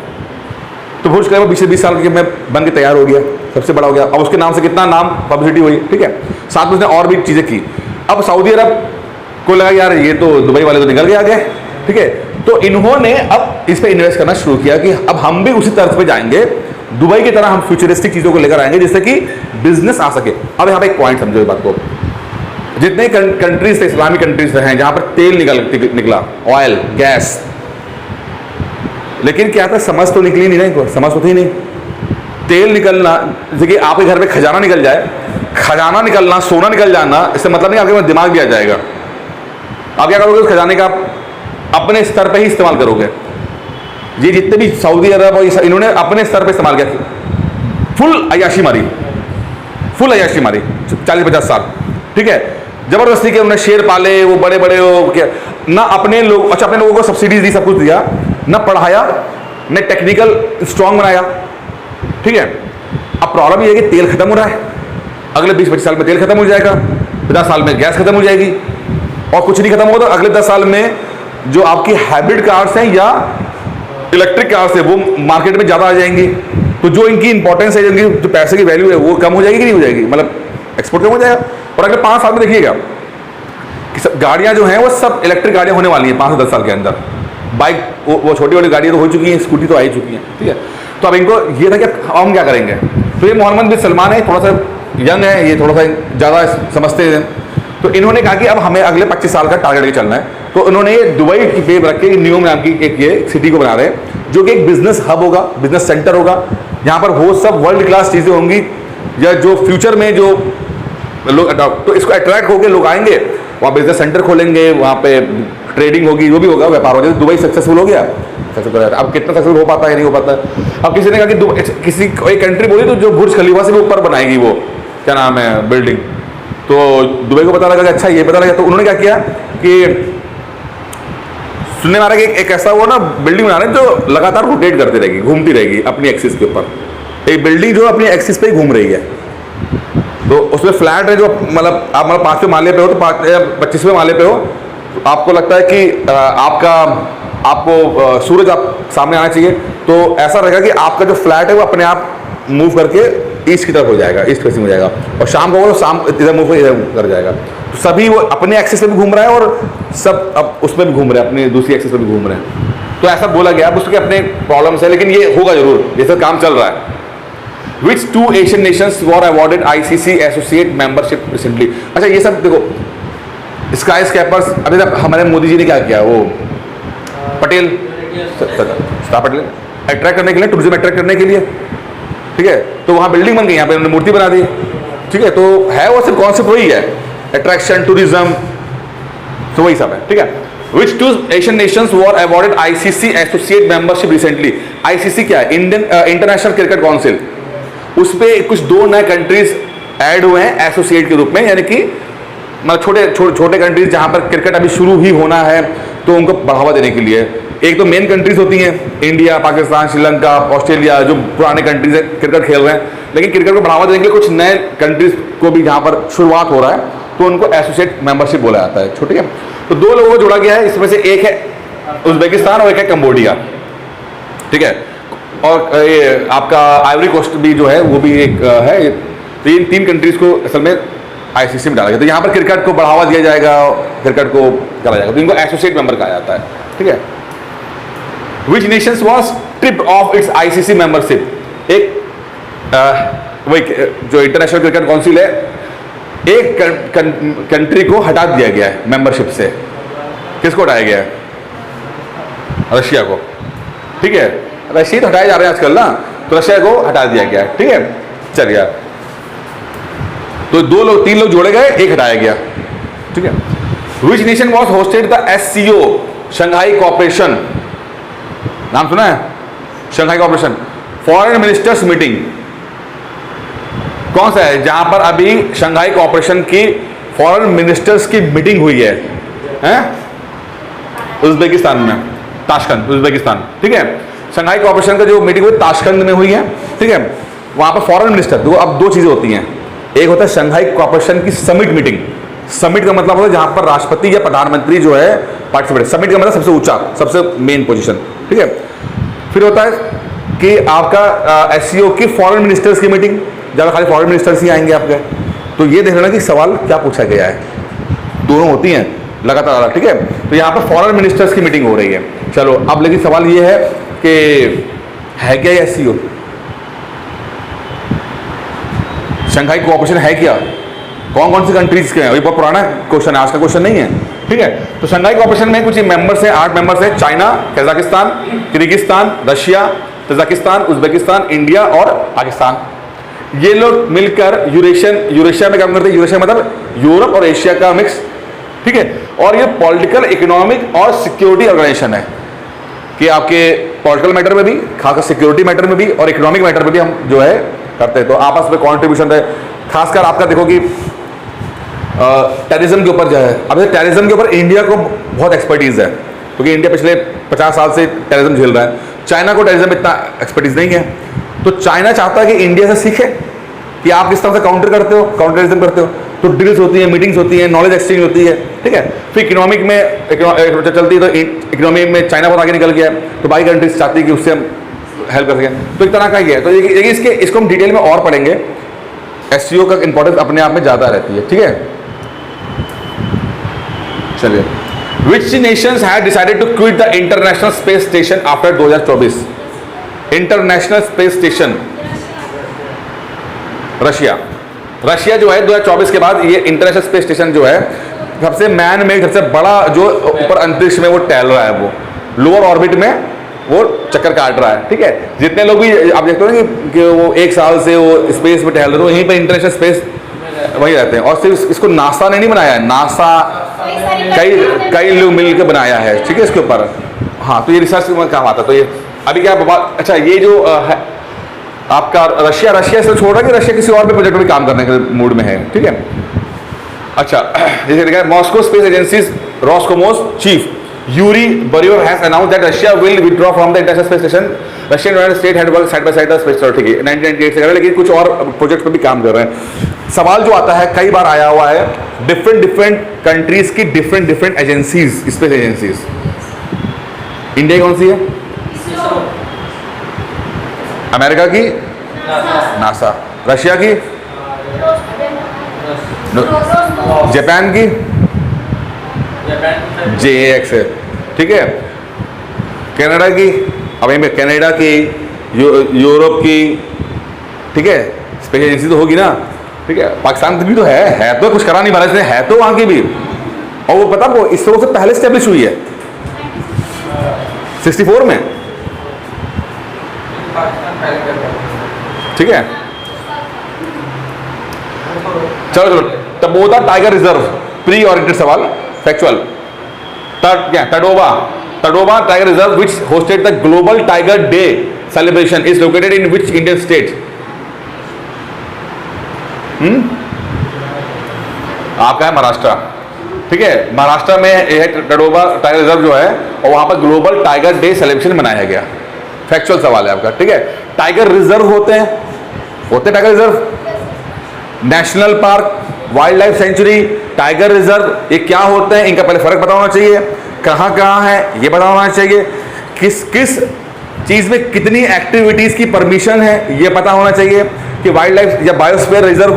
तो बुर्ज खलीफा 20 साल के में बन के तैयार हो गया, सबसे बड़ा हो गया। अब उसके नाम से कितना नाम पब्लिसिटी हुई। ठीक है, साथ में उसने और भी चीज़ें की। अब सऊदी अरब को लगा यार ये तो दुबई वाले तो निकल के आ गए। ठीक है, तो इन्होंने अब इस पर इन्वेस्ट करना शुरू किया कि अब हम भी उसी तर्ज पे जाएंगे, दुबई की तरह हम फ्यूचरिस्टिक चीज़ों को लेकर आएंगे जिससे कि बिजनेस आ सके। अब यहाँ पे एक पॉइंट समझो इस बात को, जितने कंट्रीज थे, इस्लामिक कंट्रीज हैं जहां पर तेल निकला, ऑयल, गैस, लेकिन क्या था, समझ तो निकली नहीं ना, समझ तो थी नहीं। तेल निकलना, जैसे कि आपके घर में खजाना निकल जाए, खजाना निकलना, सोना निकल जाना, इससे मतलब नहीं आपके पास दिमाग भी आ जाएगा। आप क्या करोगे, उस खजाने का अपने स्तर पे ही इस्तेमाल करोगे। ये जितने भी सऊदी अरब और इन्होंने अपने स्तर पे इस्तेमाल किया, फुल अय्याशी मारी, 40-50 साल। ठीक है, जबरदस्ती के उन्होंने शेर पाले, वो बड़े बड़े क्या ना, अपने लोग, अच्छा अपने लोगों को सब्सिडीज दी, सब कुछ दिया, ना पढ़ाया, ना टेक्निकल स्ट्रांग बनाया। ठीक है, अब प्रॉब्लम ये है कि तेल खत्म हो रहा है, अगले 20-25 साल में तेल खत्म हो जाएगा, 50 साल में गैस खत्म हो जाएगी, और कुछ नहीं खत्म होगा तो अगले 10 साल में जो आपकी हाइब्रिड कार्स हैं या इलेक्ट्रिक कार्स है वो मार्केट में ज़्यादा आ जाएंगी। तो जो इनकी इंपॉर्टेंस है, इनकी जो पैसे की वैल्यू है वो कम हो जाएगी कि नहीं हो जाएगी, मतलब एक्सपोर्ट कम हो जाएगा। और अगले 5 साल में देखिएगा कि सब गाड़ियाँ जो हैं वो सब इलेक्ट्रिक गाड़ियाँ होने वाली हैं 5 से 10 साल के अंदर। बाइक वो छोटी वाली गाड़ियाँ तो हो चुकी हैं, स्कूटी तो आ ही चुकी हैं। ठीक है, तो अब इनको ये था कि हम क्या करेंगे। तो ये मोहम्मद बिन सलमान है, थोड़ा सा यंग है, ये थोड़ा सा ज़्यादा समझते हैं, तो इन्होंने कहा कि अब हमें अगले 25 साल का टारगेट लेके चलना है। तो उन्होंने ये दुबई की पेब रख के न्यूयॉर्क नाम की एक ये सिटी को बना रहे हैं, जो कि एक बिजनेस हब होगा, बिजनेस सेंटर होगा, जहाँ पर वो सब वर्ल्ड क्लास चीज़ें होंगी, या जो फ्यूचर में जो लोग अडॉप्ट, तो इसको अट्रैक्ट होकर लोग आएंगे, वहाँ बिजनेस सेंटर खोलेंगे, वहाँ पे ट्रेडिंग होगी, जो भी होगा, व्यापार होगा। दुबई सक्सेसफुल हो गया, सक्सेसफुल। अब कितना सक्सेसफुल हो पाता है नहीं हो पाता है। अब किसी ने कहा कि किसी एक कंट्री बोली तो जो बुर्ज खलीफा से भी ऊपर बनाएगी, वो क्या नाम है बिल्डिंग, तो दुबई को पता लगा कि अच्छा ये पता लगा, तो उन्होंने क्या किया कि सुनने में आ रहा है कि एक ऐसा वो ना बिल्डिंग बना रहे हैं जो लगातार रोटेट करती रहेगी, घूमती रहेगी अपनी एक्सिस के ऊपर। एक बिल्डिंग जो अपनी एक्सिस पे ही घूम रही है, तो उसमें फ्लैट है, जो मतलब आप 5वें माले पे हो, तो 25वें माले पे हो, तो आपको लगता है कि आपको सूरज आप सामने आना चाहिए, तो ऐसा रहेगा कि आपका जो फ्लैट है वो अपने आप मूव करके ईस्ट की तरफ हो जाएगा, ईस्ट फेसिंग हो जाएगा, और शाम को वो शाम इधर मूव इधर कर जाएगा। तो सभी वो अपने एक्सिस पे भी घूम रहा है और सब अब उसमें भी घूम रहे हैं, अपनी दूसरी एक्सिस पे भी घूम रहे हैं। तो ऐसा बोला गया, अब उसके अपने प्रॉब्लम्स है, लेकिन ये होगा जरूर, जैसे काम चल रहा है। Which 2 Asian nations were awarded ICC Associate Membership recently? अच्छा ये सब देखो, स्काई स्केपर्स, अभी तक हमारे मोदी जी ने क्या किया, वो पटेल सरदार पटेल अट्रैक्ट करने के लिए, टूरिज्म अट्रैक्ट करने के लिए, ठीक है, तो वहाँ बिल्डिंग बन गई, यहाँ पे उन्होंने मूर्ति बना दी। ठीक है, तो है वो सिर्फ कॉन्सेप्ट वही है, अट्रैक्शन, टूरिज्म, तो वही सब है। ठीक है, Which 2 Asian nations were awarded ICC Associate Membership recently? ICC क्या है, इंडियन इंटरनेशनल क्रिकेट काउंसिल, उस पर कुछ 2 नए कंट्रीज ऐड हुए हैं एसोसिएट के रूप में, यानी कि मतलब छोटे कंट्रीज जहां पर क्रिकेट अभी शुरू ही होना है, तो उनको बढ़ावा देने के लिए। एक तो मेन कंट्रीज होती हैं इंडिया, पाकिस्तान, श्रीलंका, ऑस्ट्रेलिया, जो पुराने कंट्रीज है क्रिकेट खेल रहे हैं, लेकिन क्रिकेट को बढ़ावा देने के लिए कुछ नए कंट्रीज को भी जहां पर शुरुआत हो रहा है, तो उनको एसोसिएट मेंबरशिप बोला जाता है। ठीक है, तो 2 लोगों को जोड़ा गया है, इसमें से एक है उज्बेकिस्तान और एक है कंबोडिया। ठीक है, और ये आपका आइवरी कोस्ट भी जो है वो भी एक है। तो इन 3 कंट्रीज को असल में आईसीसी में डाला गया, तो यहाँ पर क्रिकेट को बढ़ावा दिया जाएगा, क्रिकेट को करा जाएगा, तो इनको एसोसिएट मेंबर कहा जाता है। ठीक है, which nations was stripped off its ICC membership? एक वही जो इंटरनेशनल क्रिकेट काउंसिल है, एक कंट्री को हटा दिया गया है मेंबरशिप से, किसको हटाया गया है? रशिया को। ठीक है, रशिया तो हटाए जा रहे हैं आजकल ना, तो रशिया को हटा दिया गया। ठीक है, चलिए, तो 2 लोग 3 लोग जोड़े गए, एक हटाया गया। ठीक है, which nation was hosted the SCO Shanghai corporation? नाम सुना है? Shanghai corporation foreign ministers meeting कौन सा है जहां पर अभी शंघाई कॉर्पोरेशन की फॉरेन मिनिस्टर्स की मीटिंग हुई है? उज्बेकिस्तान में, ताशकंद, उज्बेकिस्तान। ठीक है, शंघाई कॉर्पोरेशन का जो मीटिंग हुई ताशकंद में हुई है। ठीक है, वहां पर फॉरेन मिनिस्टर अब 2 चीजें होती हैं, एक होता है शंघाई कॉर्पोरेशन की समिट मीटिंग। समिट का मतलब होता है जहां पर राष्ट्रपति या प्रधानमंत्री जो है पार्टिसिपेट। समिट का मतलब सबसे ऊंचा, सबसे मेन पोजीशन। ठीक है, फिर होता है कि आपका SCO की फॉरेन मिनिस्टर्स की मीटिंग, जहाँ खाली फॉरेन मिनिस्टर्स ही आएंगे आपके। तो ये देख लेना कि सवाल क्या पूछा गया है, दोनों होती हैं लगातार। ठीक है, तो यहाँ पर फॉरेन मिनिस्टर्स की मीटिंग हो रही है। चलो, अब लेकिन सवाल ये है कि है क्या ये SCO? शंघाई कोऑपरेशन है क्या? कौन कौन सी कंट्रीज के हैं? अभी बहुत पुराना क्वेश्चन है, आज का क्वेश्चन नहीं है। ठीक है, तो शंघाई कोऑपरेशन में कुछ मेंबर्स हैं, 8 मेंबर्स हैं। China, Kazakhstan, Kyrgyzstan, Russia, Tajikistan, Uzbekistan, India और पाकिस्तान। ये लोग मिलकर यूरेशिया में काम करते हैं। यूरेशिया मतलब यूरोप और एशिया का मिक्स। ठीक है, और ये पॉलिटिकल, इकोनॉमिक और सिक्योरिटी ऑर्गेनाइजेशन है कि आपके पॉलिटिकल मैटर में भी, खासकर सिक्योरिटी मैटर में भी और इकोनॉमिक मैटर में भी हम जो है करते हैं। तो आपस में कॉन्ट्रीब्यूशन है। खासकर आपका देखो कि टेररिज्म के ऊपर जो है, अब टेररिज्म के ऊपर इंडिया को बहुत एक्सपर्टीज है, क्योंकि इंडिया पिछले 50 साल से टेररिज्म झेल रहा है। चाइना को टेररिज्म इतना एक्सपर्टीज नहीं है, तो चाइना चाहता है कि इंडिया से सीखे कि आप किस तरह से काउंटर करते हो, काउंटर टेररिज्म करते हो। तो डील्स होती हैं, मीटिंग्स होती हैं, नॉलेज एक्सचेंज होती है। ठीक है, फिर इकोनॉमिक में चलती है, तो इकोनॉमी में चाइना बहुत आगे निकल गया है, तो बाकी कंट्रीज चाहती है कि उससे हम हेल्प कर सकें। तो एक तरह का ही है। तो इसको हम डिटेल में और पढ़ेंगे। SCO का इंपॉर्टेंस अपने आप में ज़्यादा रहती है। ठीक है, चलिए, which nations had decided to quit the international space station after 2024? International space station, Russia जो है 2024 के बाद ये इंटरनेशनल स्पेस स्टेशन जो है सबसे मैन मेड, सबसे बड़ा जो ऊपर अंतरिक्ष में वो टहल रहा है, वो लोअर ऑर्बिट में वो चक्कर काट रहा है। ठीक है, जितने लोग भी आप देखते हो ना कि वो 1 साल से वो स्पेस में टहल रहे हो, यहीं पर इंटरनेशनल स्पेस वही रहते हैं। और सिर्फ इसको नासा ने नहीं बनाया है, नासा कई लोग मिलकर बनाया है। ठीक है, इसके ऊपर हाँ, तो ये रिसर्च में काम आता है। तो ये अभी क्या अच्छा, ये जो है आपका रशिया से छोड़ रहा है कि रशिया किसी और भी प्रोजेक्ट में काम करने के मूड में है। ठीक है, अच्छा, जैसे लिखा है Moscow space agencies Roscosmos chief Yuri Borisov has announced that Russia will withdraw from the international space station. Russian United State had work side by side the space station. ठीक है, 1998 से कर रहे हैं, लेकिन कुछ और प्रोजेक्ट पर भी काम कर रहे हैं। सवाल जो आता है, कई बार आया हुआ है, डिफरेंट कंट्रीज की different agencies, space agencies. India कौन सी है? अमेरिका की नासा, रशिया की, जापान की JAX है। ठीक है, कनाडा की, अब में कनाडा की, यूरोप की। ठीक है, स्पेस एजेंसी तो होगी ना। ठीक है, पाकिस्तान की भी तो है तो कुछ करा नहीं पा रहा, है तो वहां की भी। और वो पता वो इसरो से पहले स्टेब्लिश हुई है 64 में। ठीक है, चलो टबोदा टाइगर रिजर्व, प्री ओरिएंटेड सवाल, factual. Tadoba tiger reserve which hosted the global tiger day celebration is located in which Indian state? आपका है महाराष्ट्र। ठीक है, महाराष्ट्र में यह टडोबा टाइगर रिजर्व जो है, और वहां पर ग्लोबल टाइगर डे सेलिब्रेशन मनाया गया। फैक्चुअल सवाल है आपका। ठीक है, टाइगर रिजर्व होते हैं tiger reserve, national park, wild life sanctuary, tiger reserve, ये क्या होते हैं, इनका पहले फर्क पता होना चाहिए। कहाँ है ये पता होना चाहिए। किस चीज में कितनी एक्टिविटीज की परमिशन है ये पता होना चाहिए। कि वाइल्ड लाइफ या biosphere reserve,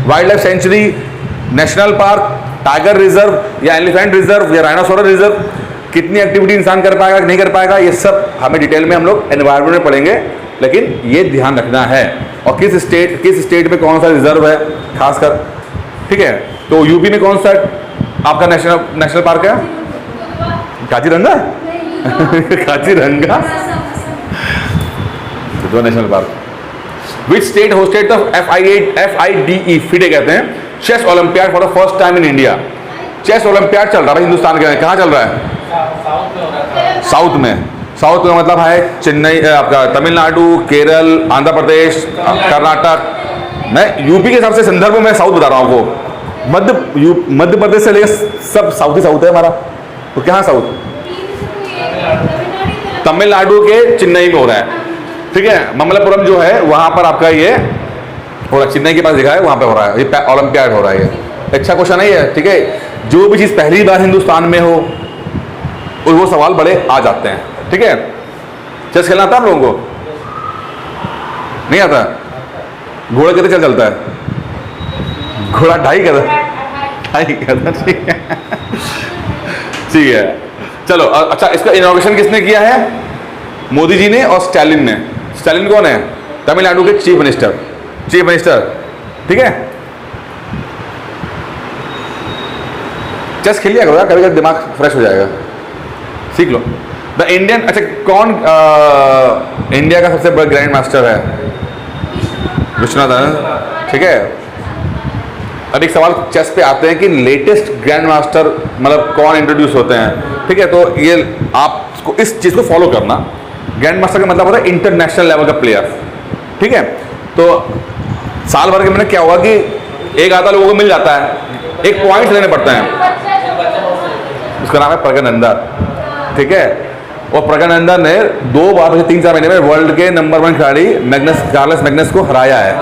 wild life sanctuary, national park, tiger reserve या एलिफेंट रिजर्व या राइनोसोरस रिजर्व, कितनी एक्टिविटी इंसान कर पाएगा नहीं कर पाएगा, ये सब हमें डिटेल में हम लोग एनवायरमेंट में पढ़ेंगे। लेकिन ये ध्यान रखना है, और किस स्टेट में कौन सा रिजर्व है खासकर। ठीक है, तो यूपी में कौन सा आपका नेशनल पार्क है? काजीरंगा काजीरंगा दो national park. Which state hosted the FIDE FIDE कहते हैं chess olympiad for the first time in India. Chess olympiad चल रहा है हिंदुस्तान के, कहाँ चल रहा है? साउथ में हो रहा था। साउथ में। साउथ में मतलब है चेन्नई, आपका तमिलनाडु, केरल, आंध्र प्रदेश, कर्नाटक। मैं यूपी के हिसाब से संदर्भ में साउथ बता रहा हूँ आपको। मध्य प्रदेश से लेकर सब साउथ ही साउथ है हमारा। तो क्या साउथ? तमिलनाडु के चेन्नई में हो रहा है, ठीक है। ममल्लापुरम जो है वहाँ पर आपका ये हो रहा है, चेन्नई के पास दिखा है, वहाँ पे हो रहा है ये ओलंपियाड हो रहा है। ये अच्छा क्वेश्चन है ये, ठीक है। जो भी चीज़ पहली बार हिंदुस्तान में हो और वो सवाल बड़े आ जाते हैं, ठीक है। चेस खेलना आता आप लोगों को? नहीं आता? घोड़ा कितने चल चलता है? घोड़ा ढाई कहता, ठीक है ठीक है। चलो अच्छा, इसका इनॉग्रेशन किसने किया है? मोदी जी ने और स्टालिन ने। स्टालिन कौन है? तमिलनाडु के चीफ मिनिस्टर, ठीक है। चेस खेल लिया करो यार, कभी कभी दिमाग फ्रेश हो जाएगा, सीख लो। द इंडियन, अच्छा कौन इंडिया का सबसे बड़ा ग्रैंड मास्टर है? विश्वनाथ आनंद, ठीक है। अब एक सवाल चेस पे आते हैं कि लेटेस्ट ग्रैंड मास्टर मतलब कौन इंट्रोड्यूस होते हैं, ठीक है। तो ये आपको इस चीज़ को फॉलो करना। ग्रैंड मास्टर का मतलब होता है इंटरनेशनल लेवल का प्लेयर, ठीक है। तो साल भर के में क्या हुआ कि एक आधा लोगों को मिल जाता है, एक पॉइंट लेने पड़ते हैं। उसका नाम है प्रज्ञानंदा, ठीक है। और प्रज्ञानंदा ने 2 बार 3-4 महीने में वर्ल्ड के नंबर 1 खिलाड़ी कार्लोस मैग्नस को हराया है।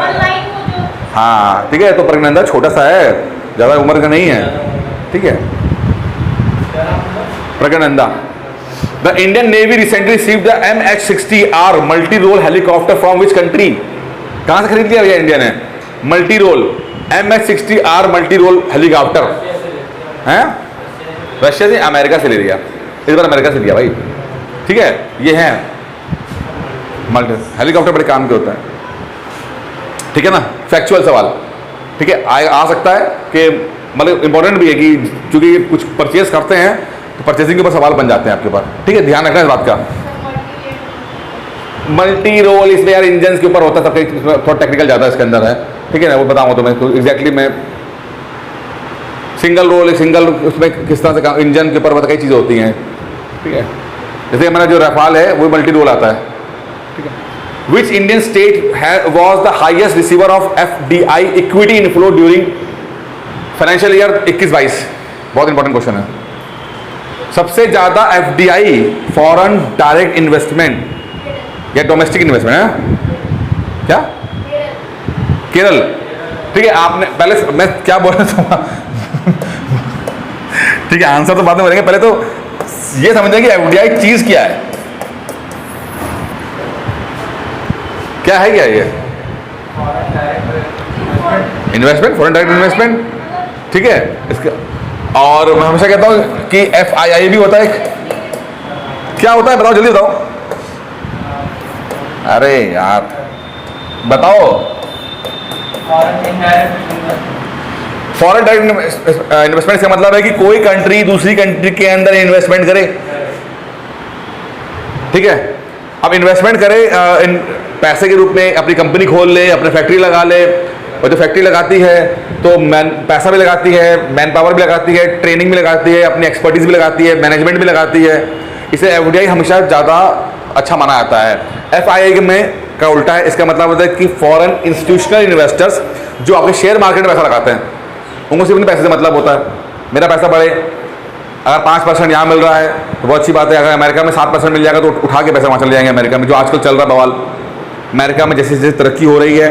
हाँ ठीक है, तो प्रज्ञानंदा छोटा सा है, ज़्यादा उम्र का नहीं है, ठीक है। Praggnanandhaa. The Indian navy recently received the MH-60R multi role helicopter from which country? कहाँ से खरीद लिया भैया इंडिया ने multi role MH-60R multi role helicopter? हैं? रशिया से, अमेरिका से ले लिया, इस बार अमेरिका से लिया भाई, ठीक है। ये है मल्टी हेलीकॉप्टर, बड़े काम के होते हैं, ठीक है ना। फैक्चुअल सवाल, ठीक है, आ सकता है कि मतलब इंपॉर्टेंट भी है कि चूंकि कुछ परचेज करते हैं तो परचेजिंग के ऊपर सवाल बन जाते हैं आपके पास, ठीक है। ध्यान रखना इस बात का। मल्टी रोल इसमें यार इंजन के ऊपर होता है, सब थोड़ा टेक्निकल ज़्यादा इसके अंदर है, ठीक है ना। वो बताऊँ तो मैं तो एग्जैक्टली मैं सिंगल उसमें किस तरह से इंजन के ऊपर कई चीज़ें होती हैं, ठीक है। जैसे हमारा जो रफाल है वो मल्टी रोल आता है, ठीक है। Which Indian state was the highest receiver of FDI equity inflow during financial year 21-22? बहुत इंपॉर्टेंट क्वेश्चन है। सबसे ज़्यादा FDI फॉरेन डायरेक्ट इन्वेस्टमेंट या डोमेस्टिक इन्वेस्टमेंट है क्या? केरल, ठीक है। आपने पहले मैं क्या बोल रहा था ठीक है, आंसर तो बाद में करेंगे, पहले तो ये समझें कि FDI चीज़ क्या है, क्या है क्या ये? इन्वेस्टमेंट, फॉरेन डायरेक्ट इन्वेस्टमेंट, ठीक है। इसका और मैं हमेशा कहता हूँ कि FII भी होता है। क्या होता है बताओ, जल्दी बताओ। अरे यार बताओ। फॉरेन डायरेक्ट इन्वेस्टमेंट का मतलब है कि कोई कंट्री दूसरी कंट्री के अंदर इन्वेस्टमेंट करे, ठीक है। अब इन्वेस्टमेंट करे पैसे के रूप में, अपनी कंपनी खोल ले, अपनी फैक्ट्री लगा ले, और जो फैक्ट्री लगाती है तो पैसा भी लगाती है, मैन पावर भी लगाती है, ट्रेनिंग भी लगाती है, अपनी एक्सपर्टीज भी लगाती है, मैनेजमेंट भी लगाती है। इसे FDI हमेशा ज़्यादा अच्छा माना जाता है। FII में का उल्टा है, इसका मतलब होता है कि फॉरेन इंस्टीट्यूशनल इन्वेस्टर्स जो आपके शेयर मार्केट में पैसा लगाते हैं, उनको सिर्फ पैसे से मतलब होता है मेरा पैसा बढ़े। अगर 5% यहाँ मिल रहा है तो बहुत अच्छी बात है, अगर अमेरिका में 7% मिल जाएगा तो उठा के पैसे वहाँ चले जाएंगे अमेरिका में, जो आजकल चल रहा बवाल। अमेरिका में जैसे जैसे तरक्की हो रही है,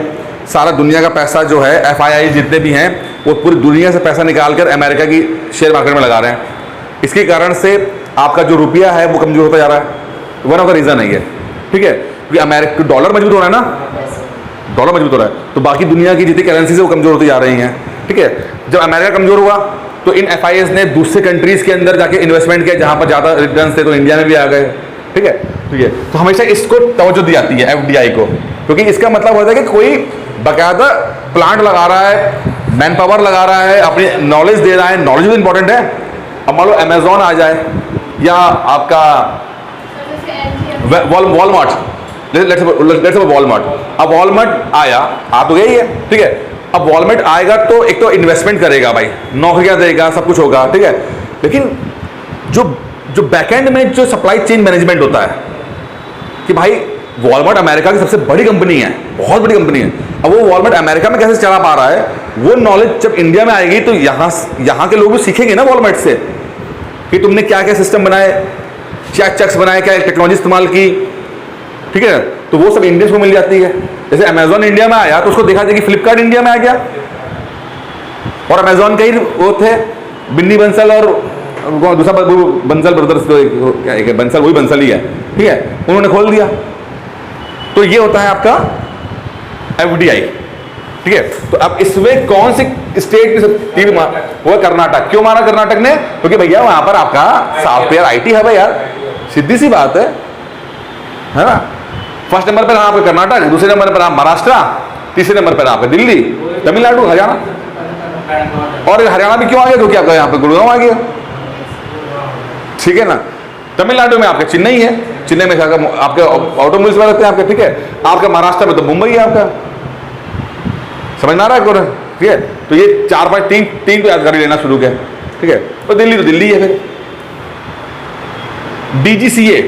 सारा दुनिया का पैसा जो है FII जितने भी हैं वो पूरी दुनिया से पैसा निकाल कर अमेरिका की शेयर मार्केट में लगा रहे हैं। इसके कारण से आपका जो रुपया है वो कमज़ोर होता जा रहा है, वन ऑफ द रीज़न है ये, ठीक है। क्योंकि अमेरिका डॉलर मजबूत हो रहा है ना, डॉलर मजबूत हो रहा है, तो बाकी दुनिया की जितनी करेंसी से वो कमज़ोर होती जा रही हैं, ठीक है। जब अमेरिका कमज़ोर हुआ तो इन FIIs ने दूसरे कंट्रीज़ के अंदर जाके इन्वेस्टमेंट किया जहाँ पर ज़्यादा रिटर्न थे, तो इंडिया में भी आ गए, ठीक है। ठीक है, तो हमेशा इसको तवज्जो दी जाती है FDI को, क्योंकि इसका मतलब होता है कि कोई बाकायदा प्लांट लगा रहा है, मैन पावर लगा रहा है, अपनी नॉलेज दे रहा है। नॉलेज भी इंपॉर्टेंट है। अब मान लो अमेजोन आ जाए या आपका वॉलमार्ट, लेट्स से वॉलमार्ट, अब वॉलमार्ट आया, आ तो गई है, ठीक है। अब वॉलमार्ट आएगा तो एक तो इन्वेस्टमेंट करेगा भाई, नौकरियां देगा, सब कुछ होगा, ठीक है। लेकिन जो बैकएंड में जो सप्लाई चेन मैनेजमेंट होता है कि भाई वॉलमार्ट अमेरिका की सबसे बड़ी कंपनी है, बहुत बड़ी कंपनी है, अब वो वॉलमार्ट अमेरिका में कैसे चला पा रहा है, वो नॉलेज जब इंडिया में आएगी तो यहाँ के लोग भी सीखेंगे ना वॉलमार्ट से कि तुमने क्या क्या सिस्टम बनाए, क्या चेक्स बनाए, क्या टेक्नोलॉजी इस्तेमाल की, ठीक है। तो वो सब इंडियंस को मिल जाती है। जैसे अमेजोन इंडिया में आया तो उसको देखा जाए कि फ्लिपकार्ट इंडिया में आ गया, और अमेजोन के ही वो थे बिन्नी बंसल और दूसरा बंसल ब्रदर्स, क्या एक बंसल, वही बंसल ही है, ठीक है, उन्होंने खोल दिया। तो ये होता है आपका FDI, ठीक है। तो अब इसमें कौन सी स्टेट की तीर वो कर्नाटक। क्यों मारा कर्नाटक ने? क्योंकि भैया वहां पर आपका सॉफ्टवेयर IT है भाई यार, सीधी सी बात है ना। फर्स्ट नंबर पर आपका कर्नाटक, दूसरे नंबर पर आप महाराष्ट्र, तीसरे नंबर पर आपका दिल्ली, तमिलनाडु, हरियाणा। और हरियाणा भी क्यों आ गया? क्योंकि आपका यहाँ पे गुड़गांव आ गया, ठीक है ना। तमिलनाडु में आपका चेन्नई है, चेन्नई में आपके ऑटोमोबाइल्स वाले रहते हैं आपके, ठीक है। आपका महाराष्ट्र में तो मुंबई है आपका, समझ में आ रहा है, ठीक है। तो ये 4 5 3 को याद कर लेना शुरू किया, ठीक है। और दिल्ली तो दिल्ली है। फिर DGCA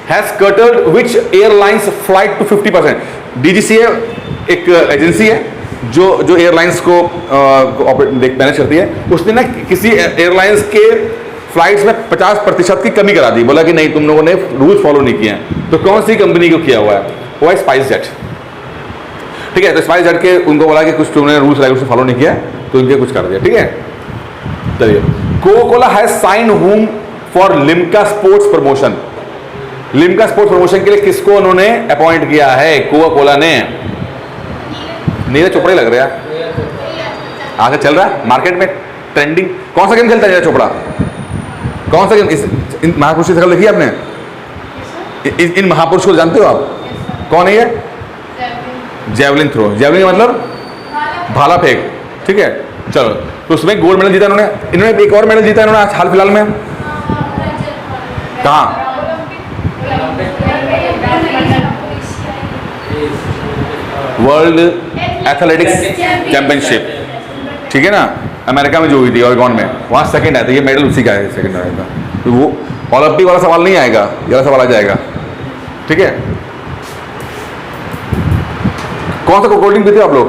has curtailed which airlines flight to 50%। DGCA एक एजेंसी है जो एयरलाइंस को मैनेज करती है। उसने ना किसी एयरलाइंस के फ्लाइट्स में 50% की कमी करा दी, बोला कि नहीं तुम लोगों ने रूल्स फॉलो नहीं किए हैं। तो कौन सी कंपनी को किया हुआ है? वो है स्पाइस जेट, ठीक है। तो स्पाइस जेट के उनको बोला कि कुछ तुमने रूल्स रेगुलेशन फॉलो नहीं किया, तो इनके कुछ कर दिया, ठीक है। चलिए, Coca Cola has sign whom for Limca sports promotion. Limca sports promotion के लिए किसको उन्होंने अपॉइंट किया है? कोका कोला ने। नीरज चोपड़ा लग रहा है, आगे चल रहा है मार्केट में ट्रेंडिंग। कौन सा गेम खेलता है नीरज चोपड़ा? कौन सा गेम? इन महापुरुष की शक्ल देखी आपने? इन महापुरुष को जानते हो आप? कौन है ये? Javelin throw. जेवलिन मतलब भाला फेंक, ठीक है। चलो, तो उसमें गोल्ड मेडल जीता इन्होंने एक और मेडल जीता इन्होंने हाल फिलहाल में। कहाँ? वर्ल्ड एथलेटिक्स चैंपियनशिप, ठीक है ना, अमेरिका में जो हुई थी ऑरेगॉन में, वहाँ सेकंड आया था। ये मेडल उसी का है, सेकंड आया था। तो वो ओलंपिक वाला सवाल नहीं आएगा, ये वाला सवाल आ जाएगा, ठीक है। कौन सा कोल्ड ड्रिंक पीते हो आप लोग?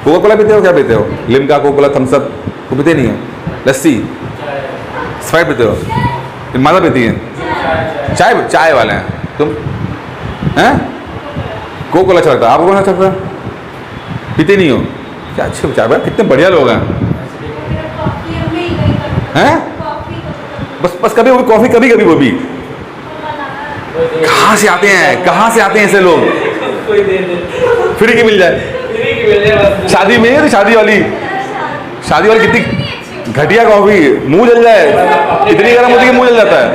कोका कोला पीते हो? क्या पीते हो? Limca, Coca Cola, Thums Up को पीते नहीं है? लस्सी, स्प्राइट पीते हो? माजा पीती है? चाय वाले हैं तुम हैं? कोका कोला अच्छा लगता है आपको? कौन अच्छा लगता है? पीते नहीं हो क्या? अच्छे चाय भाई, कितने बढ़िया लोग हैं। बस कभी वो कॉफी, कभी वो भी। कहाँ से आते हैं ऐसे लोग? फ्री की मिल जाए शादी में, तो शादी वाली कितनी घटिया कॉफी, मुंह जल जाए, इतनी गर्म होती है मुंह जल जाता है।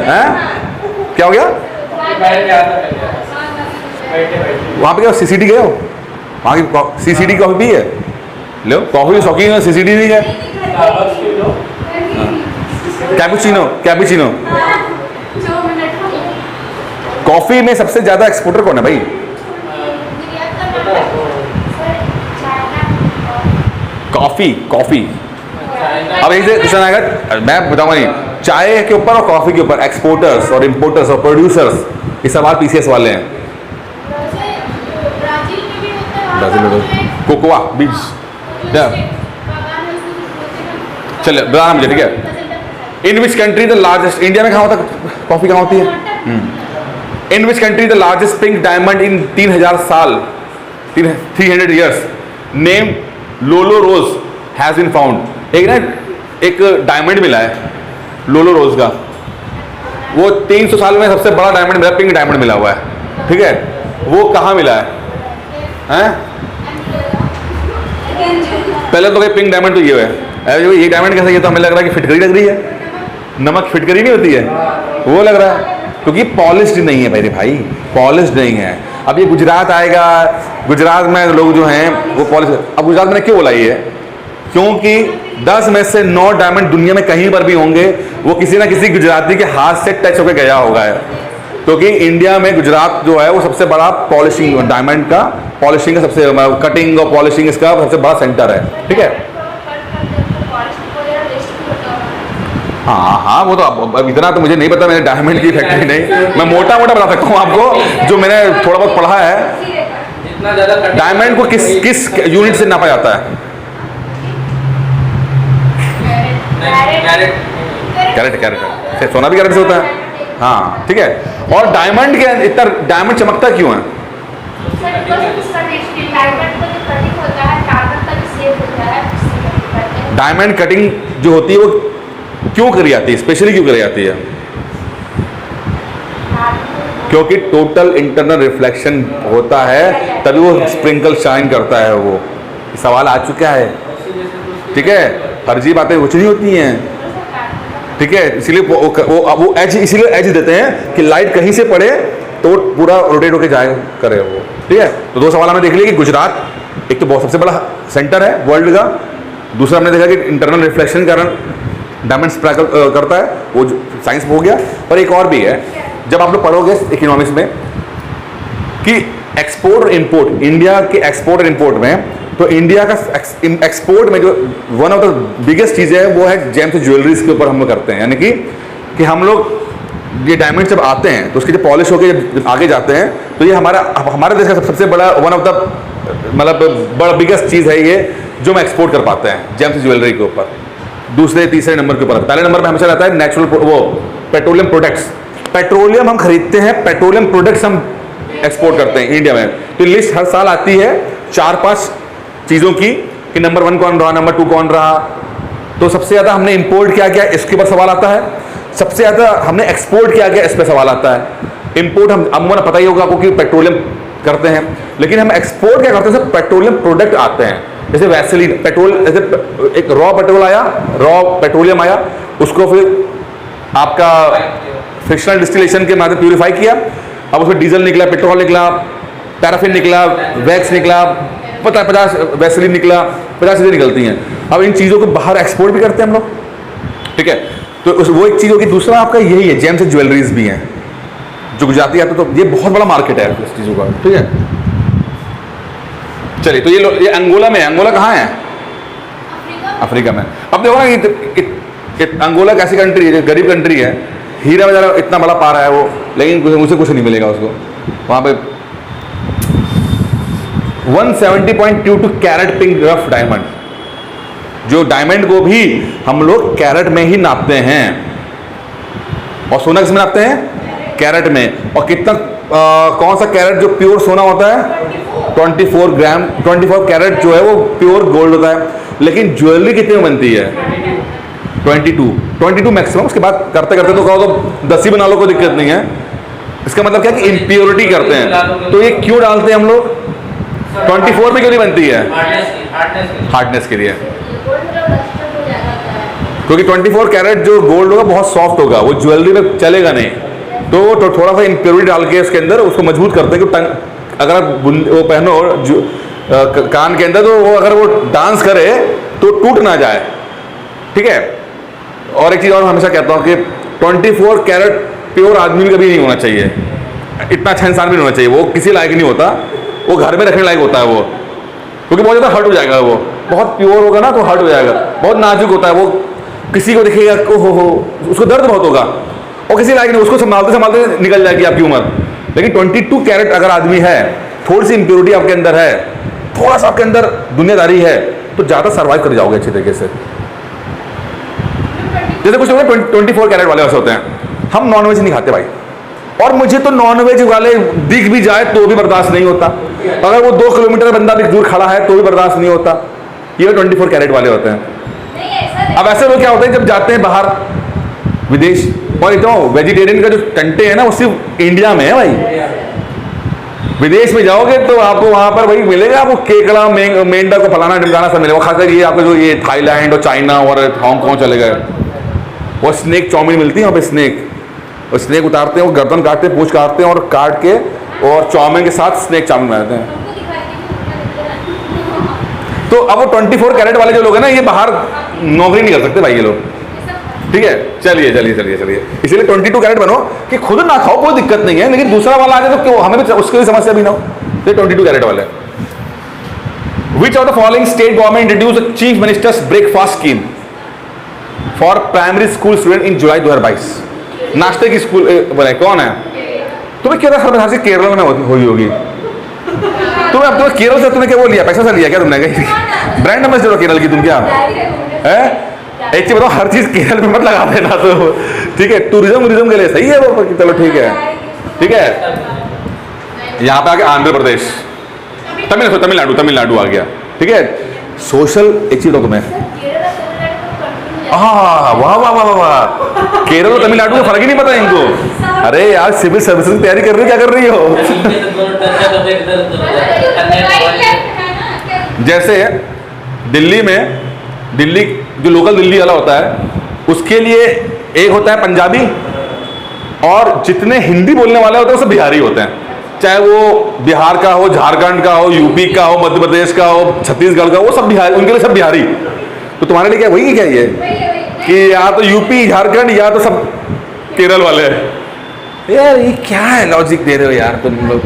क्या हो गया? वहाँ पे क्या CCD गए हो? वहाँ की CCD कॉफी भी है? लो, कॉफी शौकीन है, CCD नहीं है। कैपुचिनो। कॉफी में सबसे ज्यादा एक्सपोर्टर कौन है भाई? कॉफी। अब एक क्वेश्चन आएगा, मैं बताऊंगा नहीं, चाय के ऊपर और कॉफी के ऊपर एक्सपोर्टर्स और इंपोर्टर्स और प्रोड्यूसर्स, ये सवाल PCS वाले हैं। ब्राजील में कोकोआ बीज, चलिए बताना मुझे, ठीक है। In which country the largest, India में कहाँ होता कॉफी, कहाँ होती है? In which country the largest pink diamond in 3000 साल, 300 years, name Lulo rose has been found. एक डायमंड मिला है लोलो रोज का, वो 300 साल में सबसे बड़ा डायमंड मिला, पिंक डायमंड मिला हुआ है, ठीक है। वो कहाँ मिला है? पहले तो पिंक डायमंड तो ये है, ये डायमंड कैसे? ये तो हमें लग रहा है कि फिटकरी लग रही है, नमक फिटकरी नहीं होती है, वो लग रहा है, क्योंकि पॉलिश्ड नहीं है मेरे भाई, पॉलिश्ड नहीं है। अब ये गुजरात आएगा, गुजरात में लोग जो हैं वो पॉलिश। अब गुजरात में क्यों बोला ये? क्योंकि 10 में से 9 डायमंड दुनिया में कहीं पर भी होंगे वो किसी ना किसी गुजराती के हाथ से टच होकर गया होगा। क्योंकि इंडिया में गुजरात जो है वो सबसे बड़ा पॉलिशिंग डायमंड का पॉलिशिंग का सबसे कटिंग और पॉलिशिंग इसका सबसे बड़ा सेंटर है। ठीक है, हाँ हाँ वो तो अब इतना तो मुझे नहीं पता, मैंने डायमंड की फैक्ट्री नहीं, मैं मोटा मोटा बता सकता हूँ आपको जो मैंने थोड़ा बहुत पढ़ा है। जितना ज्यादा डायमंड को किस किस यूनिट से नापा जाता है? कैरेट, कैरेट सोना भी कैरेट से होता है। हाँ ठीक है, और डायमंड के इतना डायमंड चमकता क्यों है? डायमंड कटिंग जो होती है वो क्यों करी जाती है, स्पेशली क्यों करी जाती है? क्योंकि टोटल इंटरनल रिफ्लेक्शन होता है तभी वो स्प्रिंकल शाइन करता है। वो सवाल आ चुका है। ठीक है, फर्जी बातें कुछ नहीं होती हैं। ठीक है, इसीलिए वो एज इसीलिए एज देते हैं कि लाइट कहीं से पड़े तो वो पूरा रोटेट होके जाए करे वो। ठीक है, तो 2 सवाल हमने देख लिए कि गुजरात एक तो बहुत सबसे बड़ा सेंटर है वर्ल्ड का, दूसरा हमने देखा कि इंटरनल रिफ्लेक्शन कारण डायमंड स्पार्कल करता है, वो साइंस हो गया। और एक और भी है, जब आप लोग पढ़ोगे इकोनॉमिक्स में कि एक्सपोर्ट और इंपोर्ट, इंडिया के एक्सपोर्ट और इंपोर्ट में, तो इंडिया का एक्सपोर्ट में जो वन ऑफ द बिगेस्ट चीज़ है वो है जेम्स ज्वेलरीज के ऊपर हम लोग करते हैं। यानी कि हम लोग ये डायमंड जब आते हैं तो उसकी जब पॉलिश होकर जब आगे जाते हैं तो ये हमारे देश का सबसे बड़ा वन ऑफ द मतलब बड़ा बिगेस्ट चीज़ है ये जो हम एक्सपोर्ट कर पाते हैं जेम्स ज्वेलरी के ऊपर। दूसरे तीसरे नंबर के ऊपर, पहले नंबर पे हमेशा रहता है नेचुरल वो पेट्रोलियम प्रोडक्ट्स। पेट्रोलियम हम खरीदते हैं, पेट्रोलियम प्रोडक्ट्स हम एक्सपोर्ट करते हैं इंडिया में। तो लिस्ट हर साल आती है 4-5 चीज़ों की कि नंबर 1 कौन रहा, नंबर 2 कौन रहा। तो सबसे ज़्यादा हमने इंपोर्ट क्या किया इसके ऊपर सवाल आता है, सबसे ज़्यादा हमने एक्सपोर्ट क्या किया इस पर सवाल आता है। इंपोर्ट हम अमूमन पता ही होगा आपको कि पेट्रोलियम करते हैं, लेकिन हम एक्सपोर्ट क्या करते हैं, सब पेट्रोलियम प्रोडक्ट आते हैं। जैसे वैसलीन पेट्रोल, जैसे एक रॉ पेट्रोल आया, रॉ पेट्रोलियम आया, उसको फिर आपका फ्रिक्शनल डिस्टिलेशन के माध्यम प्यूरिफाई किया, अब उसमें डीजल निकला, पेट्रोल निकला, पैराफिन निकला, वैक्स निकला, 50 वैसलीन निकला, 50 चीज़ें निकलती हैं। अब इन चीज़ों को बाहर एक्सपोर्ट भी करते हैं हम लोग। ठीक है, तो वो एक चीज़ होगी। दूसरा आपका यही है, जेम्स ज्वेलरीज भी हैं जो गुजराती आते, तो ये बहुत बड़ा मार्केट है इस चीज़ों का। ठीक है, चलिए, तो ये अंगोला में है। अंगोला कहाँ है? अफ्रीका में। अब देखो ना कि अंगोला कैसी कंट्री है, गरीब कंट्री है, हीरा वगैरह इतना बड़ा पा रहा है वो, लेकिन उसे कुछ नहीं मिलेगा उसको। वहाँ पे 170.22 कैरेट पिंक रफ डायमंड, जो डायमंड को भी हम लोग कैरेट में ही नापते हैं, और सोना किसमें नापते हैं? कैरेट में। और कितना कौन सा कैरेट जो प्योर सोना होता है? 24 ग्राम, 24 कैरेट जो है वो प्योर गोल्ड होता है। लेकिन ज्वेलरी कितने में बनती है? 22 मैक्सिमम। उसके बाद करते करते तो कहो तो 10 ही बना लो, कोई दिक्कत नहीं है। इसका मतलब क्या कि इम्प्योरिटी करते हैं। तो ये क्यों डालते हैं हम लोग? 24 में क्यों नहीं बनती है? हार्डनेस के लिए, क्योंकि 24 कैरेट जो गोल्ड होगा बहुत सॉफ्ट होगा, वो ज्वेलरी में चलेगा नहीं। तो थोड़ा सा इम्प्योरिटी डाल के उसके अंदर उसको मजबूत करते हैं कि अगर आप वो पहनो कान के अंदर, तो वो अगर वो डांस करे तो टूट ना जाए। ठीक है, और एक चीज़ और हमेशा कहता हूँ कि 24 कैरेट प्योर आदमी भी कभी नहीं होना चाहिए, इतना अच्छा इंसान भी नहीं होना चाहिए, वो किसी लायक नहीं होता, वो घर में रखने लायक होता है वो, क्योंकि बहुत ज़्यादा हर्ट हो जाएगा। वो बहुत प्योर होगा ना तो हर्ट हो जाएगा, बहुत नाजुक होता है वो, किसी को दिखेगा हो उसको दर्द बहुत होगा, और किसी लायक नहीं, उसको संभालते संभालते निकल जाएगी आपकी उम्र। लेकिन 22 कैरेट अगर आदमी है, थोड़ी सी इंप्योरिटी आपके अंदर है, थोड़ा सा आपके अंदर दुनियादारी है, तो ज़्यादा सर्वाइव कर जाओगे अच्छे तरीके से। जैसे कुछ लोग 24 कैरेट वाले वैसे होते हैं। हम नॉनवेज नहीं खाते भाई, और मुझे तो नॉनवेज वाले दिख भी जाए तो भी बर्दाश्त नहीं होता, अगर वो 2 किलोमीटर बंदा भी दूर खड़ा है तो भी बर्दाश्त नहीं होता। ये 24 कैरेट वाले होते हैं। अब ऐसे लोग क्या होते हैं जब जाते हैं बाहर विदेश, और इतना वेजिटेरियन का जो कंटे है ना वो सिर्फ इंडिया में है भाई। विदेश में जाओगे तो आपको वहां पर वही मिलेगा, आपको केकड़ा मेंढक को फलाना ढिमकाना सब मिलेगा। खासकर ये आपको जो ये थाईलैंड और चाइना और हांगकॉन्ग चले गए, और स्नेक चाउमीन मिलती है वहाँ पे। स्नेक, और स्नेक उतारते हैं, वो गर्दन काटते हैं, पूंछ काटते हैं, और काट के और चाउमीन के साथ स्नेक चाउमीन बनाते हैं। तो अब वो 24 कैरेट वाले जो लोग हैं ना, ये बाहर नौकरी नहीं कर सकते भाई ये लोग, ठीक है। चलिए चलिए चलिए चलिए, इसीलिए 22 कैरेट बनो कि खुद ना खाओ, कोई दिक्कत नहीं है, लेकिन दूसरा वाला आ जाए तो क्यों, हमें भी उसकी भी समस्या भी ना हो। तो 22 कैरेट वाले। Which of the following state government introduced the Chief Minister's Breakfast Scheme for primary school student in July 2022? नाश्ते की स्कूल बनाए कौन है? तुम्हें क्या था हर से केरल में हुई होगी। तुम्हें अब तुम्हें केरल से तुमने क्या वो लिया, पैसा से लिया क्या तुमने? ब्रांड एम्बेसडर केरल की तुम क्या है? एक चीज बताओ, हर चीज केरल में मत लगा देना, तो ठीक है, टूरिज्म के लिए सही है वो, चलो ठीक है ठीक है। यहाँ पे आके आंध्र प्रदेश, तमिलनाडु आ गया, ठीक है। सोशल एक चीज दो तुम्हें, हाँ वाह वाह वाह वाह, केरल और तमिलनाडु का फर्क ही नहीं पता इनको। अरे यार सिविल सर्विसेज की तैयारी कर रही, क्या कर रही हो? जैसे दिल्ली जो लोकल दिल्ली वाला होता है, उसके लिए एक होता है पंजाबी, और जितने हिंदी बोलने वाले होते हैं वो सब बिहारी होते हैं, चाहे वो बिहार का हो, झारखंड का हो, यूपी का हो, मध्य प्रदेश का हो, छत्तीसगढ़ का, वो सब बिहारी, उनके लिए सब बिहारी। तो तुम्हारे लिए क्या वही क्या ये कि या तो यूपी झारखंड या तो सब केरल वाले हैं। यार ये क्या है लॉजिक दे रहे हो यार तुम लोग।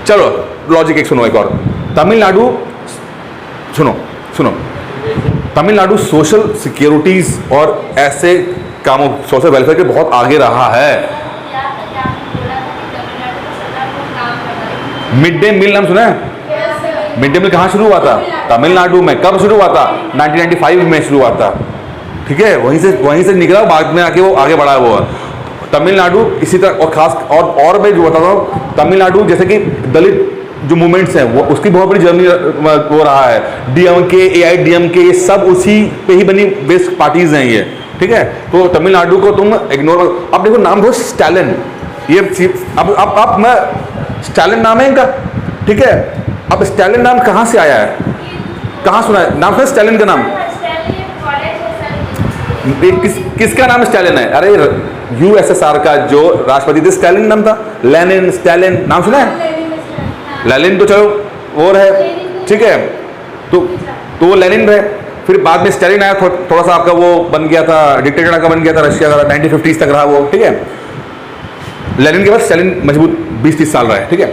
चलो लॉजिक एक सुनो, एक और। तमिलनाडु सुनो तमिलनाडु सोशल सिक्योरिटीज और ऐसे कामों, सोशल वेलफेयर के बहुत आगे रहा है। मिड डे मील नाम सुना है? मिड डे मील कहाँ शुरू हुआ था? तमिलनाडु में। कब शुरू हुआ था? 1995 में शुरू हुआ था, ठीक है। वहीं से निकला, बाद में आके वो आगे बढ़ा है वो तमिलनाडु। इसी तरह और खास और मैं जो बताता हूँ, तमिलनाडु जैसे कि दलित जो मूवमेंट्स हैं वो, उसकी बहुत बड़ी जर्नी हो रहा है। DMK, AIDMK, ये सब उसी पे ही बनी बेस्ट पार्टीज हैं ये, ठीक है। तो तमिलनाडु को तुम इग्नोर, अब देखो नाम दो स्टालिन, ये अब मैं स्टालिन नाम है इनका, ठीक है। अब स्टालिन नाम कहाँ से आया है, कहाँ सुना है नाम? है स्टालिन का नाम, किसका नाम स्टालिन है? अरे USSR का जो राष्ट्रपति थे स्टालिन नाम था, लेनिन, स्टालिन नाम सुना है? लेनिन तो चलो वो रहे, ठीक है, तो वो लेनिन रहे। फिर बाद में स्टालिन आया, थोड़ा सा आपका वो बन गया था, डिक्टेटर का बन गया था रशिया का, 1950s तक रहा वो, ठीक है। लेनिन के बाद स्टालिन मजबूत 20-30 साल रहा है, ठीक है।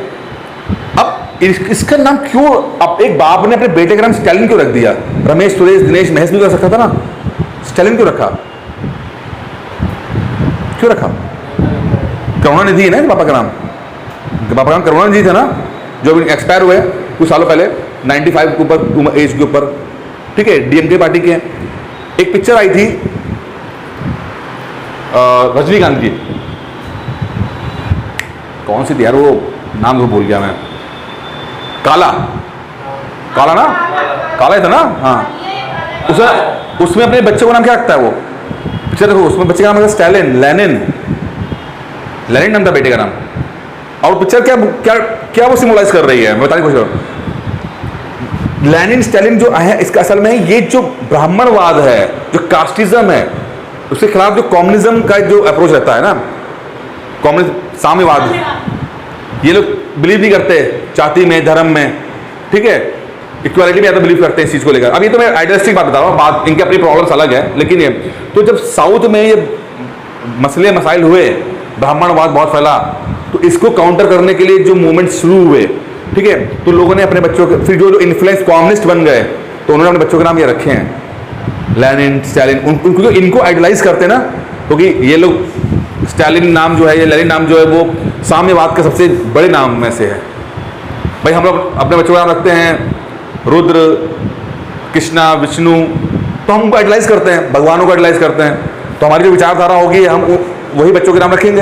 अब इसका नाम क्यों, अब एक बाप ने अपने बेटे का नाम स्टालिन क्यों रख दिया? रमेश, सुरेश, दिनेश, महेश भी कर सकता था ना, स्टालिन क्यों रखा? करुणानिधि है ना पापा का नाम, करुणानिधि था ना, जो एक्सपायर हुए कुछ सालों पहले, 95 के ऊपर एज के ऊपर, ठीक है। DMK पार्टी के। एक पिक्चर आई थी रजनीकांत की, कौन सी थी यार, वो नाम को भूल गया मैं, काला ना, काला ही था ना, हाँ। उसमें अपने बच्चे को नाम क्या रखता है वो पिक्चर देखो, उसमें बच्चे का नाम है स्टालिन, लेनिन नाम था बेटे का नाम। और पिक्चर क्या वो सिम्बलाइज कर रही है, मैं बताने की कोशिश करूं। लेनिन स्टालिन जो है, इसका असल में ये जो ब्राह्मणवाद है, जो कास्टिज्म है, उसके खिलाफ जो कम्युनिज्म का जो अप्रोच रहता है ना, कम्युनिज्म, साम्यवाद, ये लोग बिलीव नहीं करते जाति में, धर्म में, ठीक है, इक्वालिटी में ज़्यादा बिलीव करते हैं इस चीज़ को लेकर। अब ये तो मैं आइडियलिस्टिक बात बता रहा हूँ, बात इनकी अपनी प्रॉब्लम्स अलग है, लेकिन ये तो जब साउथ में ये मसले मसाइल हुए, ब्राह्मणवाद बहुत फैला, तो इसको काउंटर करने के लिए जो मूवमेंट शुरू हुए, ठीक है, तो लोगों ने अपने बच्चों के, फिर जो इन्फ्लुएंस कम्युनिस्ट बन गए, तो उन्होंने अपने बच्चों के नाम ये रखे हैं, लेनिन, स्टालिन। उनको इनको आइडलाइज करते हैं ना, क्योंकि ये लोग स्टालिन नाम जो है, ये लेनिन नाम जो है, वो साम्यवाद के सबसे बड़े नाम में से है। भाई हम लोग अपने बच्चों का नाम रखते हैं रुद्र, कृष्णा, विष्णु, तो हम उनको आइडलाइज करते हैं, भगवानों को आइडलाइज करते हैं, तो हमारी जो विचारधारा होगी हम वही बच्चों के नाम रखेंगे।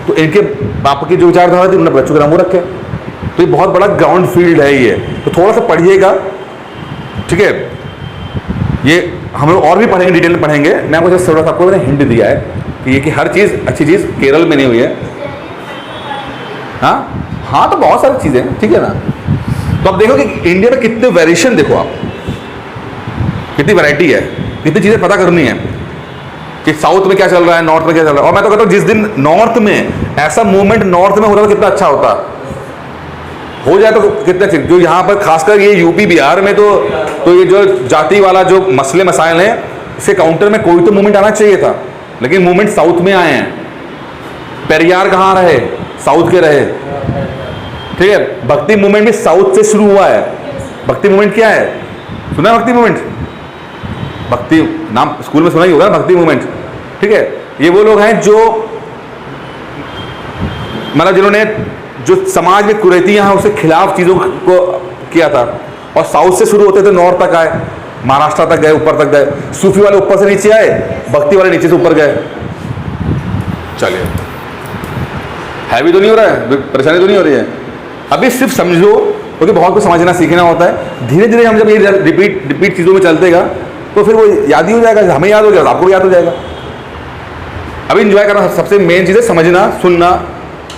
तो इनके पापा की जो विचारधारा थी, उन्होंने बच्चों के नाम वो रखे। तो ये बहुत बड़ा ग्राउंड फील्ड है ये, तो थोड़ा सा पढ़िएगा, ठीक है। ये हम लोग और भी पढ़ेंगे, डिटेल में पढ़ेंगे। मैं आपको थोड़ा सा आपको मैंने हिंट दिया है कि ये कि हर चीज़ अच्छी चीज़ केरल में नहीं हुई है। हाँ तो बहुत सारी चीज़ें, ठीक है ना। तो आप देखो कि इंडिया में कितने वेरिएशन, देखो आप कितनी वैरायटी है, कितनी चीज़ें पता करनी है कि साउथ में क्या चल रहा है, नॉर्थ में क्या चल रहा है। और मैं तो कहता हूँ जिस दिन नॉर्थ में ऐसा मूवमेंट नॉर्थ में होता तो कितना अच्छा होता, हो जाए तो कितना ठीक। जो यहाँ पर खासकर ये यूपी बिहार में तो ये जो जाति वाला जो मसले मसाइल हैं, इसके काउंटर में कोई तो मूवमेंट आना चाहिए था, लेकिन मूवमेंट साउथ में आए हैं। पेरियार कहाँ रहे? साउथ के रहे, ठीक है। भक्ति मूवमेंट भी साउथ से शुरू हुआ है। भक्ति मूवमेंट क्या है? सुना है भक्ति मूवमेंट? भक्ति नाम स्कूल में सुना ही होगा, भक्ति मूवमेंट, ठीक है। ये वो लोग हैं जो मतलब जिन्होंने जो समाज में कुरीतियां हैं उसके खिलाफ चीज़ों को किया था, और साउथ से शुरू होते थे, नॉर्थ तक आए, महाराष्ट्र तक गए, ऊपर तक गए। सूफी वाले ऊपर से नीचे आए, भक्ति वाले नीचे से ऊपर गए। चलिए, हैवी तो नहीं हो रहा है, परेशानी तो नहीं हो रही है? अभी सिर्फ समझो, क्योंकि बहुत कुछ समझना सीखना होता है। धीरे धीरे हम जब ये रिपीट चीज़ों में चलतेगा तो फिर वो याद ही हो जाएगा, हमें याद हो जाएगा, आपको भी याद हो जाएगा। अभी इंजॉय करना सबसे मेन चीज़ है, समझना, सुनना,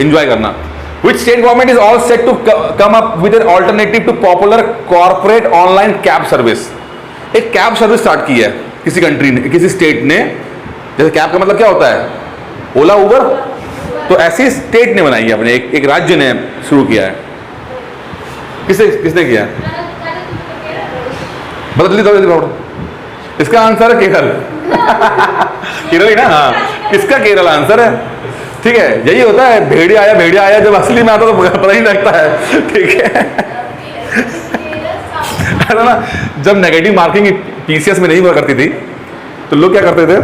इंजॉय करना। Which state government is all set to come up with an alternative to popular corporate online cab service? एक कैब सर्विस स्टार्ट की है किसी कंट्री ने, किसी स्टेट ने। जैसे कैब का मतलब क्या होता है? ओला, उबर। तो ऐसी स्टेट ने बनाई है अपने, एक राज्य ने शुरू किया है। किसने किया? बता जल्दी। इसका आंसर है केरल। केरल ही ना? हाँ, किसका केरल आंसर है, ठीक है। यही होता है, भेड़िया आया, जब असली में आता तो पता ही लगता है, ठीक है। है ना? जब नेगेटिव मार्किंग पीसीएस में नहीं हुआ करती थी तो लोग क्या करते थे,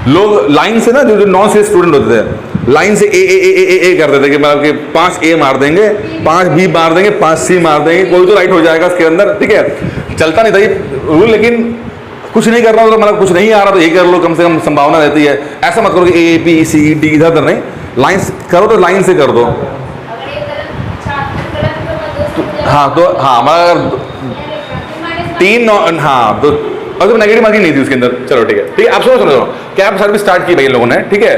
लोग लाइन से ना, जो नॉन सीरियस स्टूडेंट होते थे, लाइन से ए करते थे कि मतलब कि 5 ए मार देंगे, 5 बी मार देंगे, 5 सी मार देंगे, कोई तो राइट हो जाएगा इसके अंदर, ठीक है। चलता नहीं था ये रूल, लेकिन कुछ नहीं करना तो मतलब कुछ नहीं आ रहा तो ये कर लो, कम से कम संभावना रहती है। ऐसा मत करो कि ए बी सी डी इधर उधर नहीं, लाइन करो तो लाइन से कर दो। हाँ तो हाँ, हमारा 3 हाँ तो और नेगेटिव मार्किंग नहीं थी उसके अंदर। चलो ठीक है, आप सुनो, कैब सर्विस स्टार्ट की भाई इन लोगों ने, ठीक है।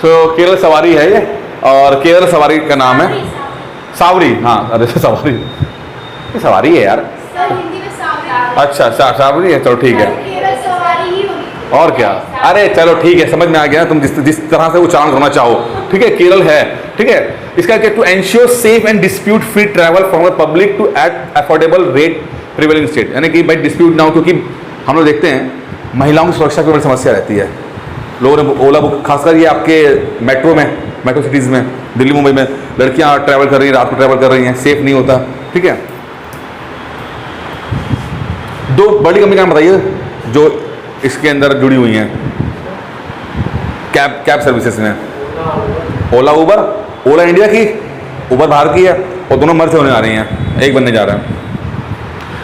तो केरल सवारी है ये, और केरल सवारी का नाम है सावरी। हाँ, अरे सवारी है यार, अच्छा सावरी है, चलो ठीक है। और क्या, अरे चलो ठीक है, समझ में आ गया, तुम जिस तरह से उच्चारण करना चाहो, ठीक है। केरल है, ठीक है। इसका क्या, to ensure safe and dispute free travel from the public to at affordable rate prevailing state, यानी कि भाई डिस्प्यूट ना हो, क्योंकि हम लोग देखते हैं महिलाओं की सुरक्षा की बड़ी समस्या रहती है। लोगों ने ओला बुक, खासकर ये आपके मेट्रो सिटीज़ में, दिल्ली मुंबई में लड़कियां ट्रैवल कर रही हैं, रात को ट्रैवल कर रही हैं, सेफ नहीं होता, ठीक है। 2 बड़ी कंपनियां बताइए जो इसके अंदर जुड़ी हुई हैं कैब सर्विसेज में। ओला, उबर। ओला इंडिया की, उबर बाहर की है, और दोनों मर्ज होने आ रही हैं, एक बनने जा रहा है।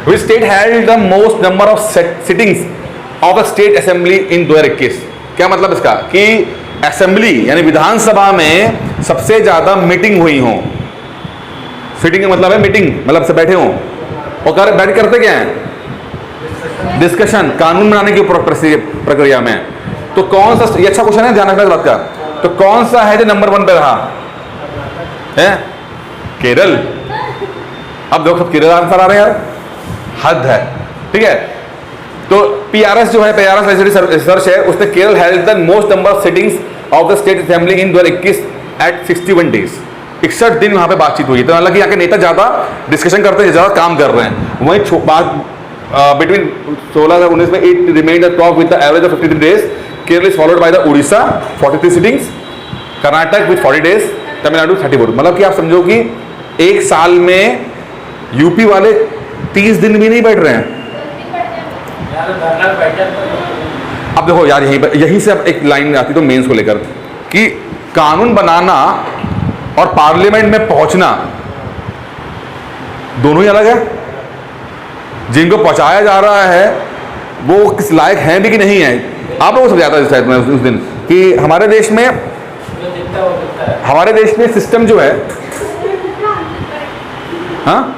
Which state held the most number of sittings of the state assembly in 2021? क्या मतलब इसका, कि असेंबली यानी विधानसभा में सबसे ज्यादा मीटिंग हुई हो। सिटिंग का मतलब है मीटिंग, मतलब से बैठे हो, और बैठ करते क्या है, डिस्कशन, कानून बनाने की प्रक्रिया में। तो कौन सा, ये अच्छा क्वेश्चन है, ध्यान रखना इस बात का। तो कौन सा है जो नंबर 1 पे रहा है? केरल। अब देखो सब केरल आंसर आ रहे हैं यार, हद है, ठीक है। तो पीआरएस जो है, पीआरएस रिसर्च है, उसने Kerala held the most number of sittings of the state assembly in 2021 at 61 days. 61 दिन वहां पे बातचीत हुई। तो हालांकि यहाँ के नेता ज्यादा डिस्कशन करते हैं, ज्यादा काम कर रहे हैं। वहीं बात बिटवीन 16 और 19 में it remained the top with the average of 53 days. Kerala is followed by the Orissa 43 sittings, Karnataka with 40 days, Tamil Nadu 34। मतलब कि आप समझो कि एक साल में यूपी वाले 30 दिन भी नहीं बैठ रहे हैं। अब देखो यार, यहीं से अब एक लाइन आती तो मेंस को लेकर, कि कानून बनाना और पार्लियामेंट में पहुंचना दोनों ही अलग है। जिनको पहुंचाया जा रहा है वो किस लायक हैं भी कि नहीं है। आप लोगों को समझाता है शायद मैं उस दिन कि हमारे देश में सिस्टम जो है, हाँ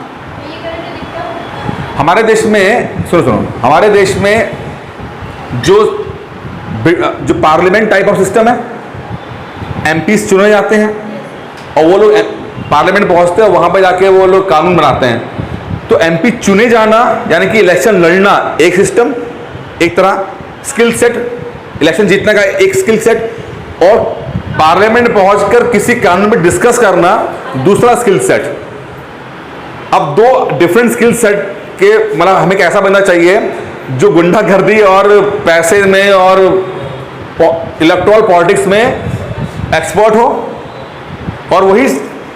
हमारे देश में सुनो, हमारे देश में जो पार्लियामेंट टाइप ऑफ सिस्टम है, एमपीस चुने जाते हैं और वो लोग पार्लियामेंट पहुंचते हैं, वहां पर जाके वो लोग कानून बनाते हैं। तो एमपी चुने जाना यानी कि इलेक्शन लड़ना एक सिस्टम, एक तरह स्किल सेट, इलेक्शन जीतने का एक स्किल सेट, और पार्लियामेंट में पहुंचकर किसी कानून पे डिस्कस करना दूसरा स्किल सेट। अब दो डिफरेंट स्किल सेट के मतलब हमें कैसा बनना चाहिए जो गुंडागर्दी और पैसे में और इलेक्टोरल पॉलिटिक्स में एक्सपर्ट हो, और वही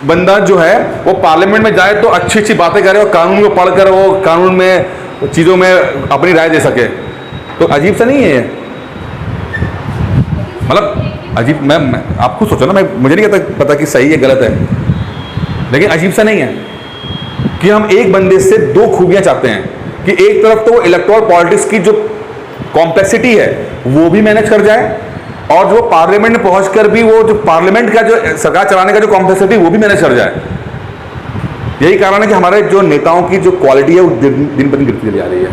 बंदा जो है वो पार्लियामेंट में जाए तो अच्छी अच्छी बातें करे और कानून को पढ़कर वो कानून में चीज़ों में अपनी राय दे सके। तो अजीब सा नहीं है ये? मतलब अजीब, मैं आप खुद सोचो ना, मुझे नहीं पता कि सही है गलत है, लेकिन अजीब सा नहीं है कि हम एक बंदे से दो खूबियां चाहते हैं कि एक तरफ तो वो इलेक्टोरल पॉलिटिक्स की जो कॉम्प्लेक्सिटी है वो भी मैनेज कर जाए, और जो पार्लियामेंट में पहुंचकर भी वो जो पार्लियामेंट का जो सरकार चलाने का जो कॉम्प्लेक्सिटी वो भी मैनेज कर जाए। यही कारण है कि हमारे जो नेताओं की जो क्वालिटी है वो दिन पर दिन गिरती चली जा रही है।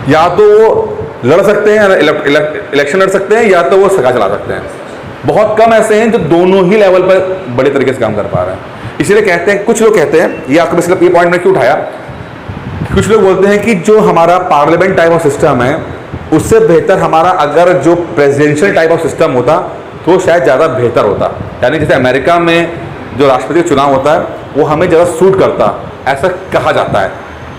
या तो वो लड़ सकते हैं, इलेक्शन लड़ सकते हैं, या तो वो सरकार चला सकते हैं। बहुत कम ऐसे हैं जो दोनों ही लेवल पर बड़े तरीके से काम कर पा रहे हैं। इसलिए कहते हैं, कुछ लोग कहते हैं, ये आपको पिछले ये पॉइंट में क्यों उठाया, कुछ लोग बोलते हैं कि जो हमारा पार्लियामेंट टाइप ऑफ सिस्टम है उससे बेहतर हमारा अगर जो प्रेसिडेंशियल टाइप ऑफ सिस्टम होता तो शायद ज़्यादा बेहतर होता। यानी जैसे अमेरिका में जो राष्ट्रपति चुनाव होता है वो हमें ज़्यादा सूट करता, ऐसा कहा जाता है।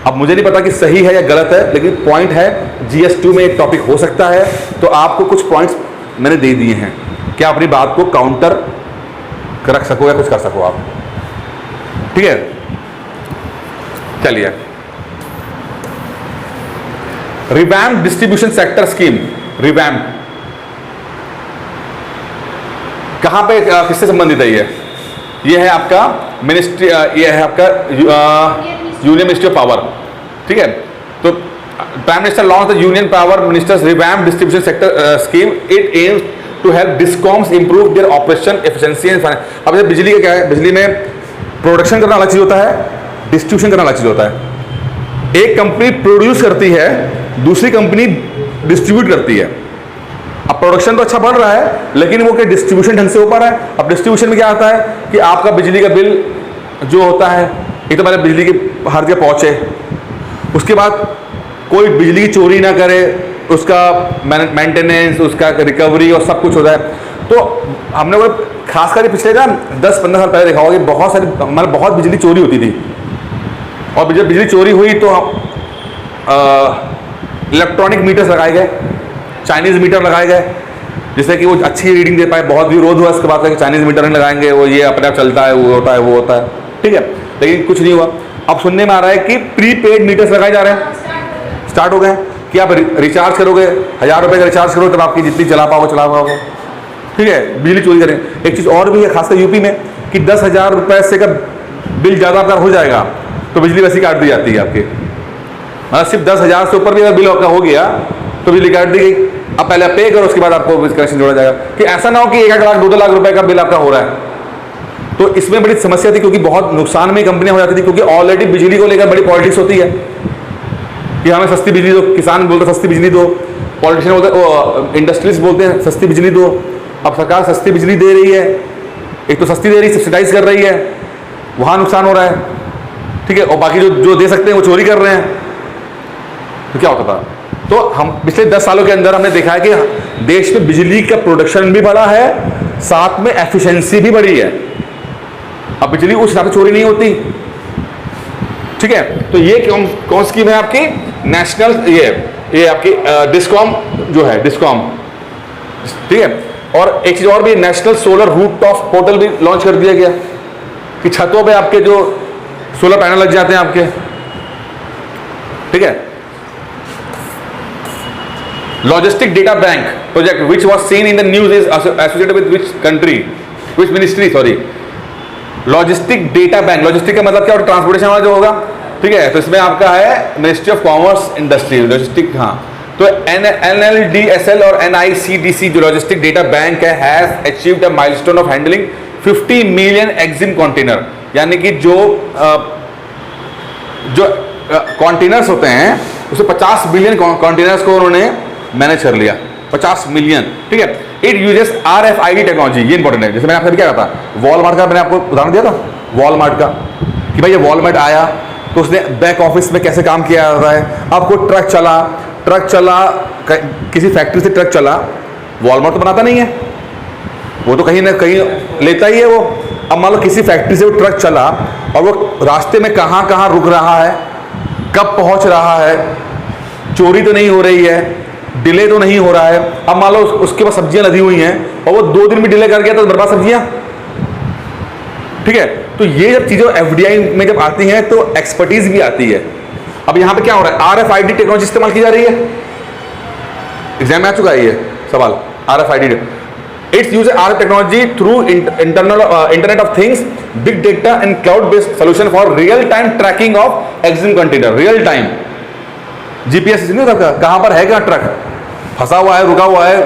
अब मुझे नहीं पता कि सही है या गलत है, लेकिन पॉइंट है GS2 में एक टॉपिक हो सकता है। तो आपको कुछ पॉइंट्स मैंने दे दिए हैं कि आप अपनी बात को काउंटर रख सको या कुछ कर सको आप, ठीक है? चलिए, revamp distribution sector scheme. Revamp कहां पे किससे संबंधित है? ये है आपका मिनिस्ट्री, ये है आपका यूनियन मिनिस्ट्री ऑफ पावर, ठीक है? तो prime minister launch the union power ministers revamp distribution sector scheme. It aims to help discoms improve their operation efficiency and finance. अब जैसे बिजली का क्या है, बिजली में प्रोडक्शन करना अलग चीज होता है, डिस्ट्रीब्यूशन करना अलग चीज होता है। एक कंपनी प्रोड्यूस करती है, दूसरी कंपनी डिस्ट्रीब्यूट करती है। अब प्रोडक्शन तो अच्छा बढ़ रहा है, लेकिन वो क्या डिस्ट्रीब्यूशन ढंग से हो पा रहा है? अब डिस्ट्रीब्यूशन में क्या आता है कि आपका बिजली का बिल जो होता है, एक तो पहले बिजली की हर जगह पहुंचे, उसके बाद कोई बिजली की चोरी ना करे, उसका मेंटेनेंस, उसका रिकवरी और सब कुछ होता है। तो हमने वो खासकर पिछले ना 10-15 साल पहले देखा होगा कि बहुत सारी मतलब बहुत बिजली चोरी होती थी, और जब बिजली चोरी हुई तो इलेक्ट्रॉनिक मीटर्स लगाए गए, चाइनीज़ मीटर लगाए गए, जिससे कि वो अच्छी रीडिंग दे पाए। बहुत विरोध हुआ इसके बाद कि चाइनीज़ मीटर नहीं लगाएंगे, वो ये अपने आप चलता है, वो होता है, वो होता है, ठीक है, लेकिन कुछ नहीं हुआ। अब सुनने में आ रहा है कि प्रीपेड मीटर्स लगाए जा रहे हैं, स्टार्ट हो गए कि आप रिचार्ज करोगे, 1000 रुपये का रिचार्ज करो, तब आपकी जितनी चला पाओगे, ठीक है, बिजली चोरी करें। एक चीज़ और भी है, खासकर यूपी में, कि 10,000 रुपये से का बिल ज़्यादा अगर हो जाएगा तो बिजली वैसी काट दी जाती है आपकी। मतलब सिर्फ 10,000 से ऊपर भी अगर बिल आपका हो गया तो बिजली काट दी गई। अब पहले आप पे करो, उसके बाद आपको कनेक्शन जोड़ा जाएगा। कि ऐसा ना हो कि 1 लाख 2 लाख रुपए का बिल आपका हो रहा है। तो इसमें बड़ी समस्या थी, क्योंकि बहुत नुकसान में कंपनियां हो जाती थी, क्योंकि ऑलरेडी बिजली को लेकर बड़ी पॉलिटिक्स होती है कि हमें सस्ती बिजली दो, किसान बोलते सस्ती बिजली दो, पॉलिटिशियन बोलते, इंडस्ट्रीज बोलते हैं सस्ती बिजली दो। अब सरकार सस्ती बिजली दे रही है, एक तो सस्ती दे रही है, सब्सिडाइज कर रही है, वहाँ नुकसान हो रहा है, ठीक है, और बाकी जो दे सकते हैं वो चोरी कर रहे हैं। तो क्या होता था? तो हम पिछले 10 सालों के अंदर हमने देखा है कि देश में बिजली का प्रोडक्शन भी बढ़ा है, साथ में एफिशिएंसी भी बढ़ी है। अब बिजली उस हिसाब से चोरी नहीं होती, ठीक है। तो ये कौन स्कीम है आपकी? नेशनल, ये आपकी डिस्कॉम जो है, डिस्कॉम, ठीक है। और एक चीज और भी, नेशनल सोलर रूफटॉप पोर्टल भी लॉन्च कर दिया गया कि छतों पे आपके जो सोलर पैनल लग जाते हैं आपके, ठीक है। Logistic data bank project which was seen in the news is associated with which country, which ministry, sorry, logistic data bank. Logistic का मतलब क्या होगा? ट्रांसपोर्टेशन वाला जो होगा, ठीक है। तो इसमें आपका है ministry of commerce industry, logistic, हाँ। तो NLDSL और NICDC जो लॉजिस्टिक डेटा बैंक है, has achieved a milestone of handling 50 million Exim container, यानी कि जो कंटेनर्स होते हैं उसे 50 बिलियन कंटेनर्स को उन्होंने मैनेज कर लिया, 50 मिलियन, ठीक है। इट यूजेस RFID टेक्नोलॉजी, ये इंपॉर्टेंट है। जैसे मैंने आपसे क्या कहा था, वॉलमार्ट का मैंने आपको उदाहरण दिया था, वॉलमार्ट का, कि भाई ये वॉलमार्ट आया तो उसने बैक ऑफिस में कैसे काम किया जाता है। आपको ट्रक चला किसी फैक्ट्री से ट्रक चला, वॉलमार्ट तो बनाता नहीं है, वो तो कहीं ना कहीं लेता ही है वो। अब मान लो किसी फैक्ट्री से वो ट्रक चला और वो रास्ते में कहाँ कहाँ रुक रहा है, कब पहुंच रहा है, चोरी तो नहीं हो रही है, डिले तो नहीं हो रहा है। अब मान लो उसके पास सब्जियां लदी हुई हैं और वो 2 दिन भी डिले कर गया तो बर्बाद सब्जियां, ठीक है। तो ये जब चीजें एफडीआई में जब आती हैं तो एक्सपर्टीज भी आती है। अब यहां पे क्या हो रहा है, आरएफआईडी टेक्नोलॉजी इस्तेमाल की जा रही है। एग्जाम में आ चुका है ये सवाल, RFID. It's use RF technology through internet of things, big data and cloud based solution for real time tracking of existing container. Real time GPS नहीं होता, कहां पर है, क्या ट्रक फंसा हुआ है, रुका हुआ है,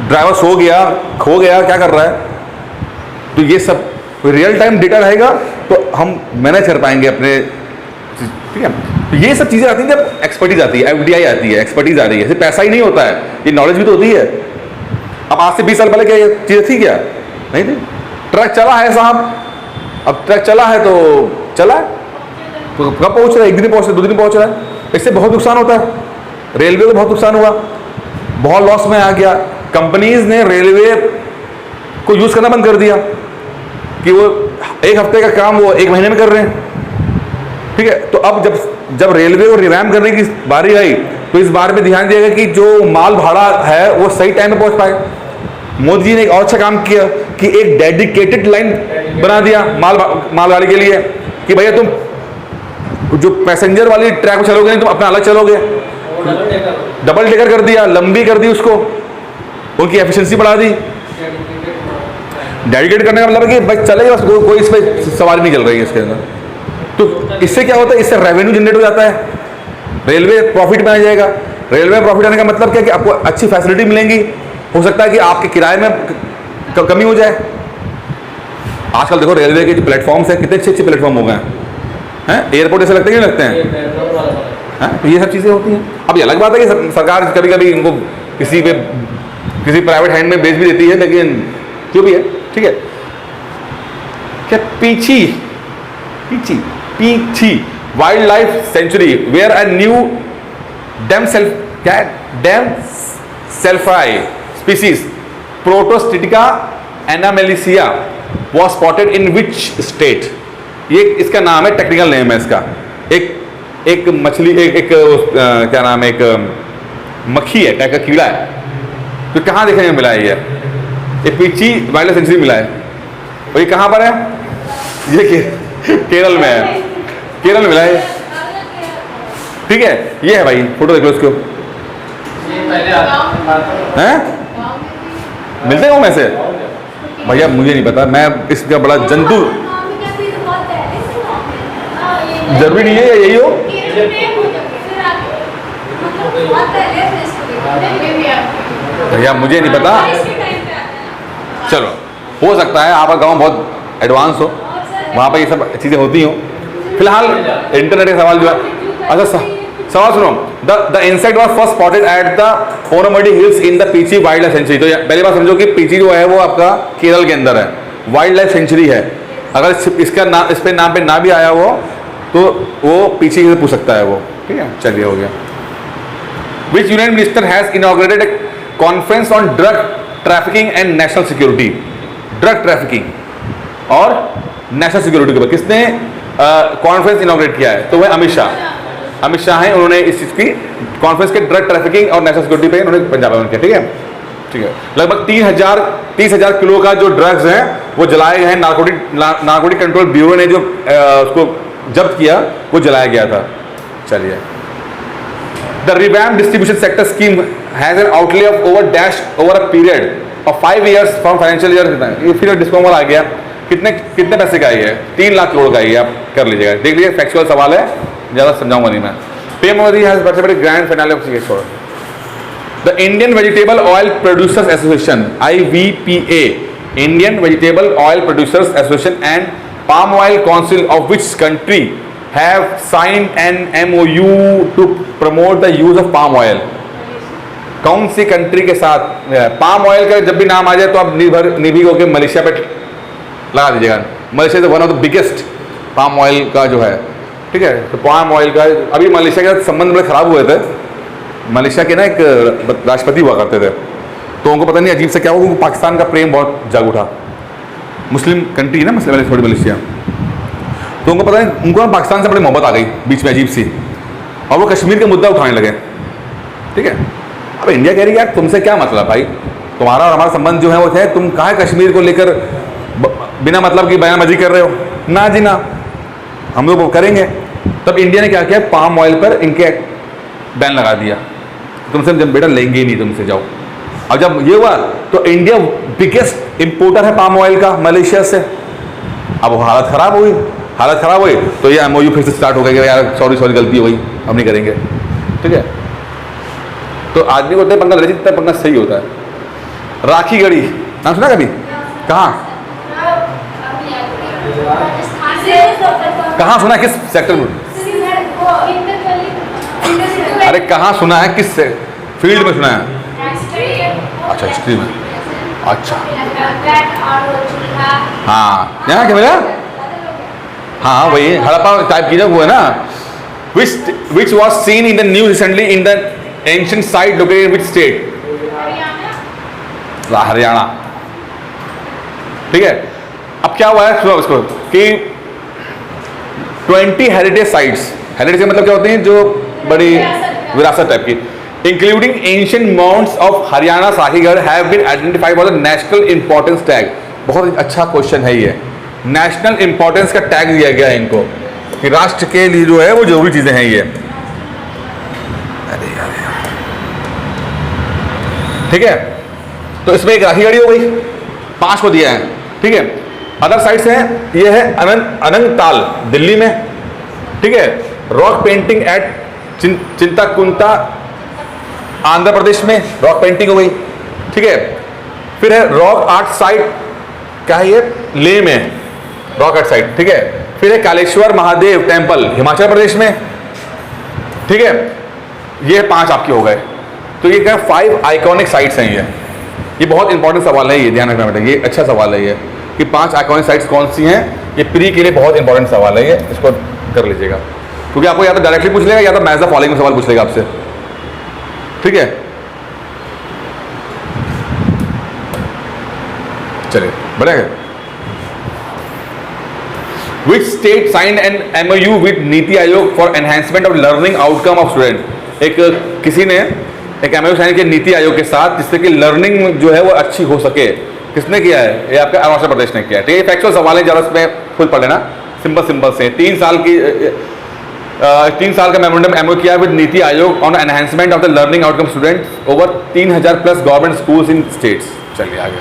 ड्राइवर सो गया, खो गया, क्या कर रहा है। तो ये सब रियल टाइम डेटा रहेगा तो हम मैनेज कर पाएंगे अपने, ठीक है। तो ये सब चीजें आती हैं जब एक्सपर्टीज आती है, एफडीआई आती है, एक्सपर्टीज आ रही है। सिर्फ पैसा ही नहीं होता है, ये नॉलेज भी तो होती है। अब आज से 20 साल पहले क्या ये चीजें थी, क्या नहीं थी। ट्रक चला है साहब, अब ट्रक चला है तो चला है, तो कब पहुंच रहा है, 1 दिन पहुंच रहा है, 2 दिन पहुंच रहा है। इससे बहुत नुकसान होता है, रेलवे को बहुत नुकसान हुआ, बहुत लॉस में आ गया। कंपनीज ने रेलवे को यूज करना बंद कर दिया कि वो 1 हफ्ते का काम वो 1 महीने में कर रहे हैं, ठीक है। तो अब जब रेलवे को रिवैम्प करने की बारी आई तो इस बार में ध्यान दिया गया कि जो माल भाड़ा है वो सही टाइम में पहुंच पाए। मोदी जी ने एक और अच्छा काम किया कि एक डेडिकेटेड लाइन बना दिया मालगाड़ी के लिए कि भैया तुम जो पैसेंजर वाली ट्रैक पर चलोगे नहीं, तुम अपना अलग चलोगे। डबल डेकर कर दिया, लंबी कर दी उसको, उनकी एफिशिएंसी बढ़ा दी। डेडिकेट करने का मतलब है कि बस चलेगा, बस कोई इस पर सवारी नहीं चल रही है इसके अंदर। तो इससे क्या होता है, इससे रेवेन्यू जनरेट हो जाता है, रेलवे प्रॉफिट में आ जाएगा। रेलवे में प्रॉफिट आने का मतलब क्या कि आपको अच्छी फैसिलिटी मिलेंगी, हो सकता है कि आपके किराए में कमी हो जाए। आजकल देखो रेलवे के जो प्लेटफॉर्म्स हैं कितने अच्छे प्लेटफॉर्म हो गए हैं, एयरपोर्ट ऐसे लगते हैं नहीं लगते हैं, तो ये सब चीज़ें होती हैं। अब ये अलग बात है कि सरकार कभी कभी इनको किसी प्राइवेट हैंड में बेच भी देती है, लेकिन जो भी है ठीक है। क्या Peechi wildlife sanctuary where a new damselfly species Protosticta anamalaica was spotted in which state। ये इसका नाम है, टेक्निकल नेम है इसका। एक मछली, क्या नाम है, एक मक्खी है, टाइप का कीड़ा है, तो कहाँ देखने में मिला है ये पीछी वाइल्ड लाइफ सेंचुरी मिला है। और ये कहाँ पर है, ये केरल में है, केरल में मिला है, ठीक है। ये है भाई, फोटो देख लो इसको, हैं मिलते हैं में से भैया, मुझे नहीं पता, मैं इसका बड़ा जंतु, जरूरी नहीं है यही हो। भैया मुझे नहीं पता, चलो हो सकता है आपका गांव बहुत एडवांस हो, वहाँ पर ये सब चीज़ें होती हों। फिलहाल इंटरनेट का सवाल जो है, अच्छा सवाल सुनो, the insect was first spotted at the ओनमडी hills in the Peechi wildlife sanctuary. तो पहली बात समझो कि पीची जो है वो आपका केरल के अंदर है, वाइल्ड लाइफ सेंचुरी है। अगर इसका नाम इस पे नाम पे ना भी आया हो तो वो पीछे से पूछ सकता है वो, ठीक है। चलिए हो गया। विच union minister has inaugurated A conference on drug trafficking and national security. Drug trafficking और नेशनल सिक्योरिटी के ऊपर किसने कॉन्फ्रेंस इनॉग्रेट किया है, तो वह अमित शाह हैं। उन्होंने इस चीज़ की कॉन्फ्रेंस के ड्रग ट्रैफिकिंग और नेशनल सिक्योरिटी पे उन्होंने पंजाब में किया, ठीक है। लगभग 30,000 किलो का जो ड्रग्स हैं वो जलाए गए हैं। नारकोटिक कंट्रोल ब्यूरो ने जो उसको जब्त किया वो जलाया गया था। चलिए, the revamp distribution sector scheme has an outlay of over a period of 5 years from financial year. ये फिर डिस्कॉमर आ गया, कितने पैसे का है, 3 लाख करोड़ का ही है, आप कर लीजिएगा, देख लीजिए, फैक्चुअल सवाल है, ज़्यादा समझाऊंगा नहीं मैं। PM Modi has participated grand finale of CSO. The Indian vegetable oil producers association IVPA, Indian vegetable oil producers association and palm oil council of which country have signed an MOU to promote the use of palm oil। कौन सी country के साथ palm oil का जब भी नाम आ जाए तो आप निर्भीक होकर मलेशिया पे लगा दीजिएगा। Malaysia is one of the biggest palm oil का जो है, ठीक है। तो पाम ऑयल का अभी मलेशिया के साथ संबंध बड़े खराब हुए थे। मलेशिया के ना एक राष्ट्रपति हुआ करते थे, तो उनको पता नहीं अजीब से क्या हुआ, उनको पाकिस्तान का प्रेम बहुत जाग उठा। मुस्लिम कंट्री है ना, मुस्लिम वाली थोड़ी मलेशिया, तो उनको पता नहीं, उनको ना पाकिस्तान से बड़ी मोहब्बत आ गई बीच में अजीब सी, और वो कश्मीर का मुद्दा उठाने लगे। ठीक है, अब इंडिया कह रही है यार तुमसे क्या मतलब भाई, तुम्हारा और हमारा संबंध जो है वो है, तुम काहे कश्मीर को लेकर बिना मतलब की बयानबाजी कर रहे हो। ना जी ना, हम लोग वो करेंगे। तब इंडिया ने क्या किया, पाम ऑयल पर इनके बैन लगा दिया, तुमसे जब बेटा लेंगे ही नहीं तुमसे, जाओ। अब जब ये हुआ तो इंडिया बिगेस्ट इंपोर्टर है पाम ऑयल का मलेशिया से। अब वो हालत खराब हुई तो ये एमओयू फिर से स्टार्ट हो गया कि यार सॉरी गलती हो गई, अब नहीं करेंगे। ठीक है, तो आदमी को उतना पंगा ले, जितना पंगा सही होता है। राखी गढ़ी नाम सुना कभी? कहाँ सुना है, किस सेक्टर में? अरे कहाँ सुना है, किस फील्ड में सुना है? अच्छा हिस्ट्री में, अच्छा हाँ, यहाँ क्या मिला? हाँ वही हड़प्पा टाइप की, वो है ना, which was seen in the news recently in the ancient site located in which state? Haryana. ठीक है, अब क्या हुआ है सुनो उसको कि 20 हेरिटेज साइट्स, हेरिटेज का मतलब क्या होते हैं, जो बड़ी विरासत टाइप की, including ancient mounds of Haryana साहीगढ़ have been identified by the national importance tag। बहुत अच्छा क्वेश्चन है ये, नेशनल इंपॉर्टेंस का टैग दिया गया है इनको कि राष्ट्र के लिए जो है वो जरूरी चीजें हैं ये। अरे यार, ठीक है, तो इसमें एक राखी गढ़ी हो गई, 5 को दिया है। ठीक है, अदर साइड्स हैं, ये है अनंगताल दिल्ली में। ठीक है, rock painting eight चिंताकुंता Andhra Pradesh में, रॉक पेंटिंग हो गई। ठीक है, फिर है रॉक आर्ट साइट, क्या है ये, लेह में रॉक आर्ट साइट। ठीक है, फिर है कालेश्वर महादेव टेम्पल हिमाचल प्रदेश में। ठीक है, ये 5 आपके हो गए। तो ये क्या 5 आइकॉनिक साइट्स हैं ये बहुत इंपॉर्टेंट सवाल है, ये ध्यान रखना बेटा, ये अच्छा सवाल है ये कि 5 आइकॉनिक साइट्स कौन सी हैं। ये प्री के लिए बहुत इंपॉर्टेंट सवाल है ये, इसको कर लीजिएगा, क्योंकि आपको या तो डायरेक्टली पूछ लेगा या तो मैच द फॉलोइंग में सवाल पूछ लेगा आपसे। ठीक है, चलिए बढ़ेगा। Which state signed an MOU with NITI Aayog for enhancement of learning outcome of student? एक किसी ने एक MOU साइन किया नीति आयोग के साथ, जिससे कि लर्निंग जो है वो अच्छी हो सके। किसने किया है? ये आपका अरुणाचल प्रदेश ने किया है। ठीक है, फैक्चुअल सवाल है, ज़्यादा इसमें खुद पढ़ लेना, सिंपल से। 3 साल का मेमोरेंडम MOU किया with NITI Aayog on enhancement of the learning outcome students over 3000 plus government schools in states. चलिए आगे।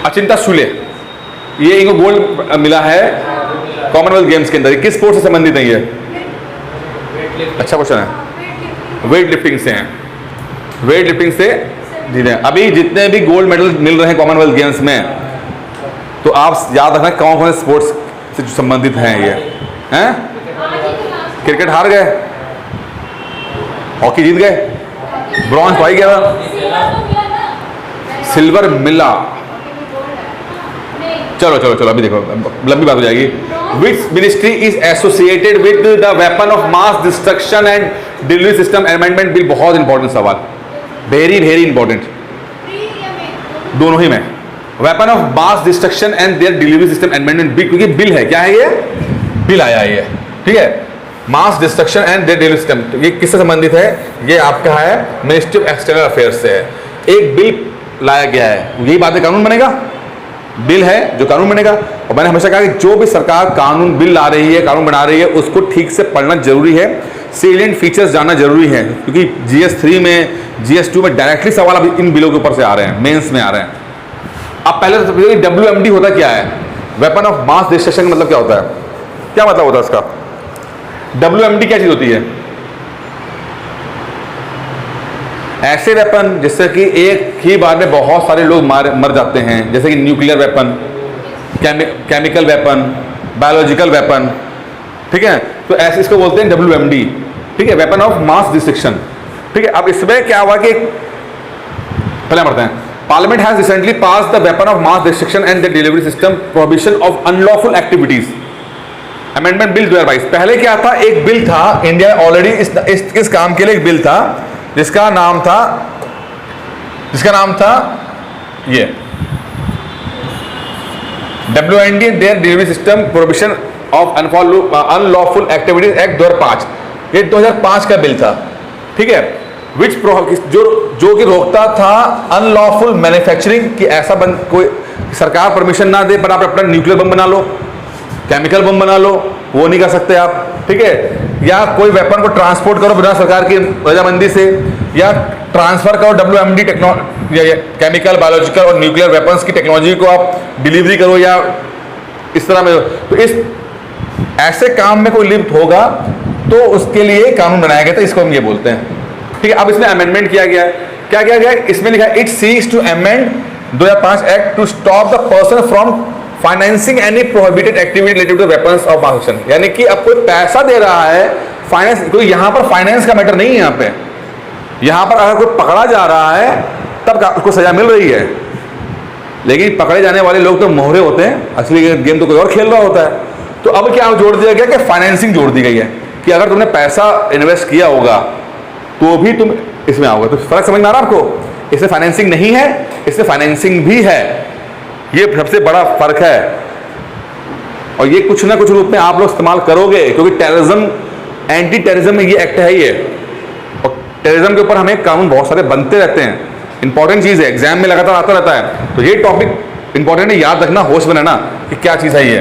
अचिंता शुले, ये इनको गोल्ड मिला है कॉमनवेल्थ गेम्स के अंदर। किस स्पोर्ट से संबंधित है ये? अच्छा क्वेश्चन है, वेट लिफ्टिंग से हैं, वेट लिफ्टिंग से जीते हैं। अभी जितने भी गोल्ड मेडल मिल रहे हैं कॉमनवेल्थ गेम्स में, तो आप याद रखना कौन कौन से स्पोर्ट्स से संबंधित हैं ये हैं? क्रिकेट हार गए, हॉकी जीत गए, ब्रॉन्ज पाई गया, सिल्वर मिला। चलो अभी देखो, लंबी बात हो जाएगी। Which ministry is associated with the weapon of mass destruction and delivery system amendment bill? बहुत इंपॉर्टेंट सवाल, वेरी इंपॉर्टेंट, दोनों ही में। Weapon of mass destruction and there delivery system amendment bill, क्योंकि बिल है, क्या है ये? बिल आया है ये। ठीक है, mass destruction and there delivery system, ये किससे संबंधित है? ये आपका है मिनिस्ट्री ऑफ एक्सटर्नल अफेयर्स से है। एक बिल लाया गया है, यही बात है, कानून बनेगा, बिल है जो कानून बनेगा। और मैंने हमेशा कहा कि जो भी सरकार कानून बिल ला रही है, कानून बना रही है, उसको ठीक से पढ़ना जरूरी है, सेलिएंट फीचर्स जानना जरूरी है, क्योंकि GS3 में, GS2 में डायरेक्टली सवाल अब इन बिलों के ऊपर से आ रहे हैं, मेंस में आ रहे हैं। अब पहले तो WMD होता क्या है? वेपन ऑफ मास डिस्ट्रक्शन का मतलब क्या होता है? क्या मतलब होता है इसका? WMD क्या चीज होती है? ऐसे वेपन जिससे कि एक ही बार में बहुत सारे लोग मर जाते हैं, जैसे कि nuclear weapon, chemical weapon, biological weapon. ठीक है, तो ऐसे इसको बोलते हैं WMD। ठीक है, वेपन ऑफ मास डिस्ट्रक्शन। ठीक है, अब इसमें क्या हुआ कि पहले पढ़ते हैं। Parliament has recently pass the weapon of mass destruction and the delivery system prohibition of unlawful activities amendment bill 2022। पहले क्या था? एक बिल था, इंडिया ऑलरेडी इस काम के लिए एक बिल था जिसका नाम था जिसका नाम था ये WND there delivery system prohibition of unlawful activities act 2005। ये 2005 का बिल था, ठीक है, विच जो कि रोकता था अनलॉफुल मैन्युफैक्चरिंग, कि ऐसा कोई सरकार परमिशन ना दे पर आप अपना न्यूक्लियर बम बना लो, केमिकल बम बना लो, वो नहीं कर सकते आप, ठीक है। या कोई वेपन को ट्रांसपोर्ट करो बिना सरकार की रजामंदी से, या ट्रांसफर करो WMD टेक्नोलॉजी, केमिकल, बायोलॉजिकल और न्यूक्लियर वेपन्स की टेक्नोलॉजी को आप डिलीवरी करो, या इस तरह में। तो इस ऐसे काम में कोई लिप्त होगा तो उसके लिए कानून बनाया गया था, इसको हम ये बोलते हैं, ठीक है। अब इसमें अमेंडमेंट किया गया है, क्या किया गया है? इसमें लिखा है it seeks to amend 2005 act to stop the person from financing any prohibited activity related to weapons of mass action. यानी कि अब कोई पैसा दे रहा है फाइनेंस, क्योंकि यहां पर फाइनेंस का मैटर नहीं है, यहां पे यहां पर अगर कोई पकड़ा जा रहा है तब उसको सजा मिल रही है, लेकिन पकड़े जाने वाले लोग तो मोहरे होते हैं, असली गेम तो कोई और खेल रहा होता है। तो अब क्या जोड़ दिया गया कि फाइनेंसिंग जोड़ दी गई है, कि अगर तुमने पैसा इन्वेस्ट किया होगा तो भी तुम इसमें आओगे। तो फर्क समझ में आ रहा है आपको? इसमें फाइनेंसिंग नहीं है, इसमें फाइनेंसिंग भी है, ये सबसे बड़ा फर्क है। और ये कुछ ना कुछ रूप में आप लोग इस्तेमाल करोगे, क्योंकि टेररिज्म, एंटी टेररिज्म में ये एक्ट है ये, और टेररिज्म के ऊपर हमें कानून बहुत सारे बनते रहते हैं, इंपॉर्टेंट चीज़ है, एग्जाम में लगातार आता रहता है। तो ये टॉपिक इंपॉर्टेंट है, याद रखना, होश बनाना कि क्या चीज़ है ये,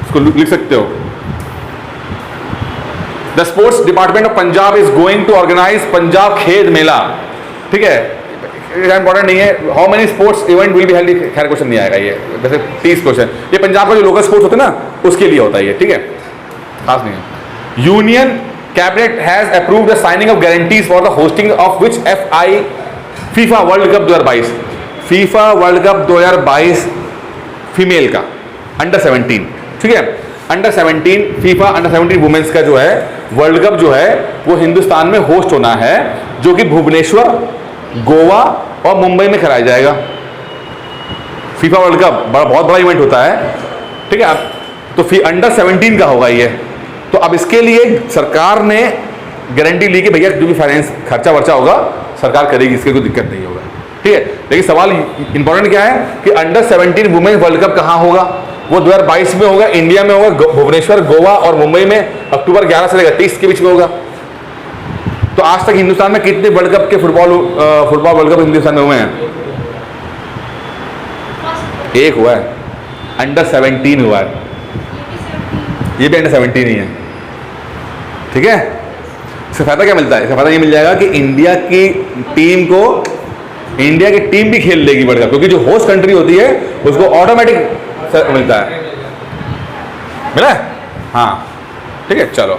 इसको लिख सकते हो। The sports department of Punjab is going to organise Punjab Khel Mela, ठीक है, इंपॉर्टेंट नहीं है। How many sports event will be held, खैर क्वेश्चन नहीं आएगा ये, वैसे 30 क्वेश्चन, ये पंजाब का जो लोकल स्पोर्ट्स होते हैं ना उसके लिए होता है ये, ठीक है, खास नहीं है। Union cabinet has approved the signing off guarantees for the hosting of which FIFA world cup 2022, FIFA world cup 2022 female का अंडर 17, ठीक है, अंडर 17 फीफा अंडर 17 वुमेन्स का जो है वर्ल्ड कप जो है वो हिंदुस्तान में होस्ट होना है, जो कि भुवनेश्वर, गोवा और मुंबई में कराया जाएगा। फीफा वर्ल्ड कप बहुत बड़ा इवेंट होता है, ठीक है। तो अंडर 17 का होगा ये। तो अब इसके लिए सरकार ने गारंटी ली कि भैया जो भी फाइनेंस खर्चा वर्चा होगा सरकार करेगी, इसके कोई दिक्कत नहीं होगा, ठीक है। लेकिन सवाल इंपॉर्टेंट क्या है कि अंडर 17 वुमेन वर्ल्ड कप कहाँ होगा? वो 2022 में होगा, इंडिया में होगा, भुवनेश्वर, गोवा और मुंबई में अक्टूबर 11 से लेकर 23 के बीच में होगा। तो आज तक हिंदुस्तान में कितने वर्ल्ड कप के फुटबॉल वर्ल्ड कप हिंदुस्तान में हुए हैं? एक हुआ है, अंडर 17 हुआ है, ये भी अंडर 17 ही है, ठीक है। इससे फायदा क्या मिलता है? इससे फायदा ये मिल जाएगा कि इंडिया की टीम भी खेल लेगी वर्ल्ड कप, क्योंकि जो होस्ट कंट्री होती है उसको ऑटोमेटिक मिलता है, मिला है? हाँ, ठीक है, चलो।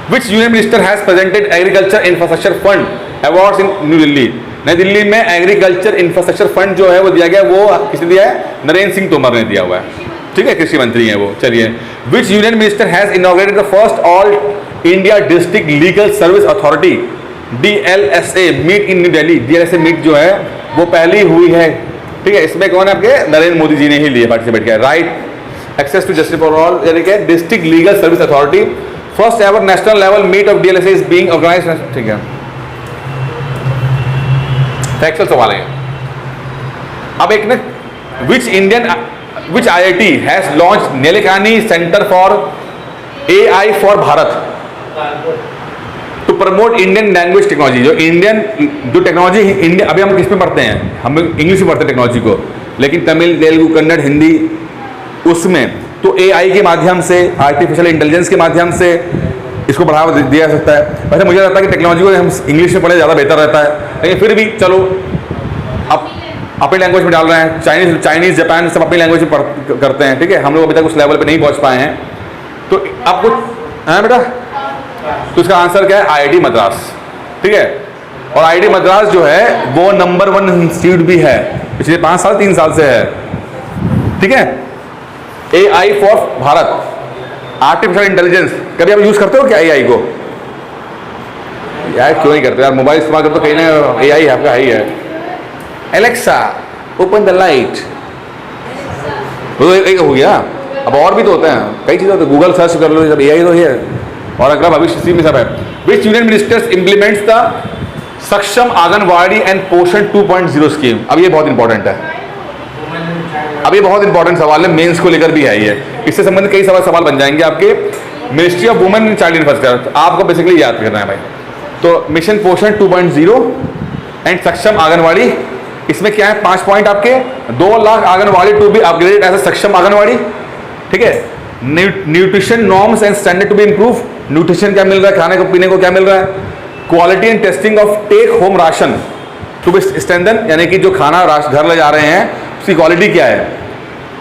विच union minister has presented agriculture infrastructure fund awards in new Delhi? नई दिल्ली में एग्रीकल्चर इंफ्रास्ट्रक्चर फंड जो है वो दिया गया, वो किसने दिया है? नरेंद्र सिंह तोमर ने दिया हुआ है, ठीक है, कृषि मंत्री हैं वो। चलिए, which union minister has inaugurated the first all India district legal service authority DLSA meet in new Delhi? DLSA meet जो है वो पहली हुई है, ठीक है। इसमें कौन है? आपके नरेंद्र मोदी जी ने ही लिए पार्टिसिपेट किया। Right access to justice for all, यानी कि district legal service authority, first ever national level meet of DLSA is being organised, ठीक है। फैक्चुअल सवाल है। अब एक ना, which IIT has launch Nilekani centre for AI for Bharat to promote Indian language technology? जो टेक्नोलॉजी इंडिया, अभी हम किस में पढ़ते हैं? हम इंग्लिश में पढ़ते हैं टेक्नोलॉजी को, लेकिन तमिल, तेलुगु, कन्नड़, हिंदी, उसमें तो AI के माध्यम से, आर्टिफिशियल इंटेलिजेंस के माध्यम से इसको बढ़ावा दिया जा सकता है। वैसे मुझे लगता है कि टेक्नोलॉजी को हम इंग्लिश में पढ़े ज़्यादा बेहतर रहता है, लेकिन फिर भी चलो अब अपनी लैंग्वेज में डाल रहे हैं। चाइनीज़, जापान सब अपनी लैंग्वेज में करते हैं, ठीक है। हम लोग अभी तक उस लेवल पे नहीं पहुंच पाए हैं। तो अब कुछ है बेटा, तो इसका आंसर क्या है? IIT मद्रास, ठीक है। और IIT मद्रास जो है वो नंबर 1 इंस्टीट्यूट भी है, पिछले 3 साल से है, ठीक है। AI for Bharat, artificial intelligence, कभी आप यूज करते हो क्या AI को? यार क्यों नहीं करते यार, मोबाइल इस्तेमाल करते हो, कहीं ना AI आपका है ही है। एलेक्सा ओपन द लाइट, वो एक हो गया। अब और भी तो होते हैं, कई चीज़ें होती है, गूगल सर्च कर लो, सब AI तो है। और अगला भविष्य इसी में सब है। विच यूनियन मिनिस्टर्स इम्प्लीमेंट्स द सक्षम आंगनवाड़ी एंड पोषण 2.0 स्कीम। अब ये बहुत इंपॉर्टेंट है, अब ये बहुत इंपॉर्टेंट सवाल है, मेंस को लेकर भी है ये, इससे संबंधित कई सवाल बन जाएंगे आपके। Ministry of women and child infrastructure आपको बेसिकली याद करना है भाई। तो मिशन पोषण 2.0 एंड सक्षम आंगनवाड़ी, इसमें क्या है 5 पॉइंट आपके। 2 lakh anganwadi to be upgraded as a Saksham anganwadi, ठीक है। Nutrition norms and standard to be improve, nutrition क्या मिल रहा है, खाने को पीने को क्या मिल रहा है। Quality and testing of take home ration to be strengthen, यानी कि जो खाना घर ले जा रहे हैं उसकी क्वालिटी क्या है।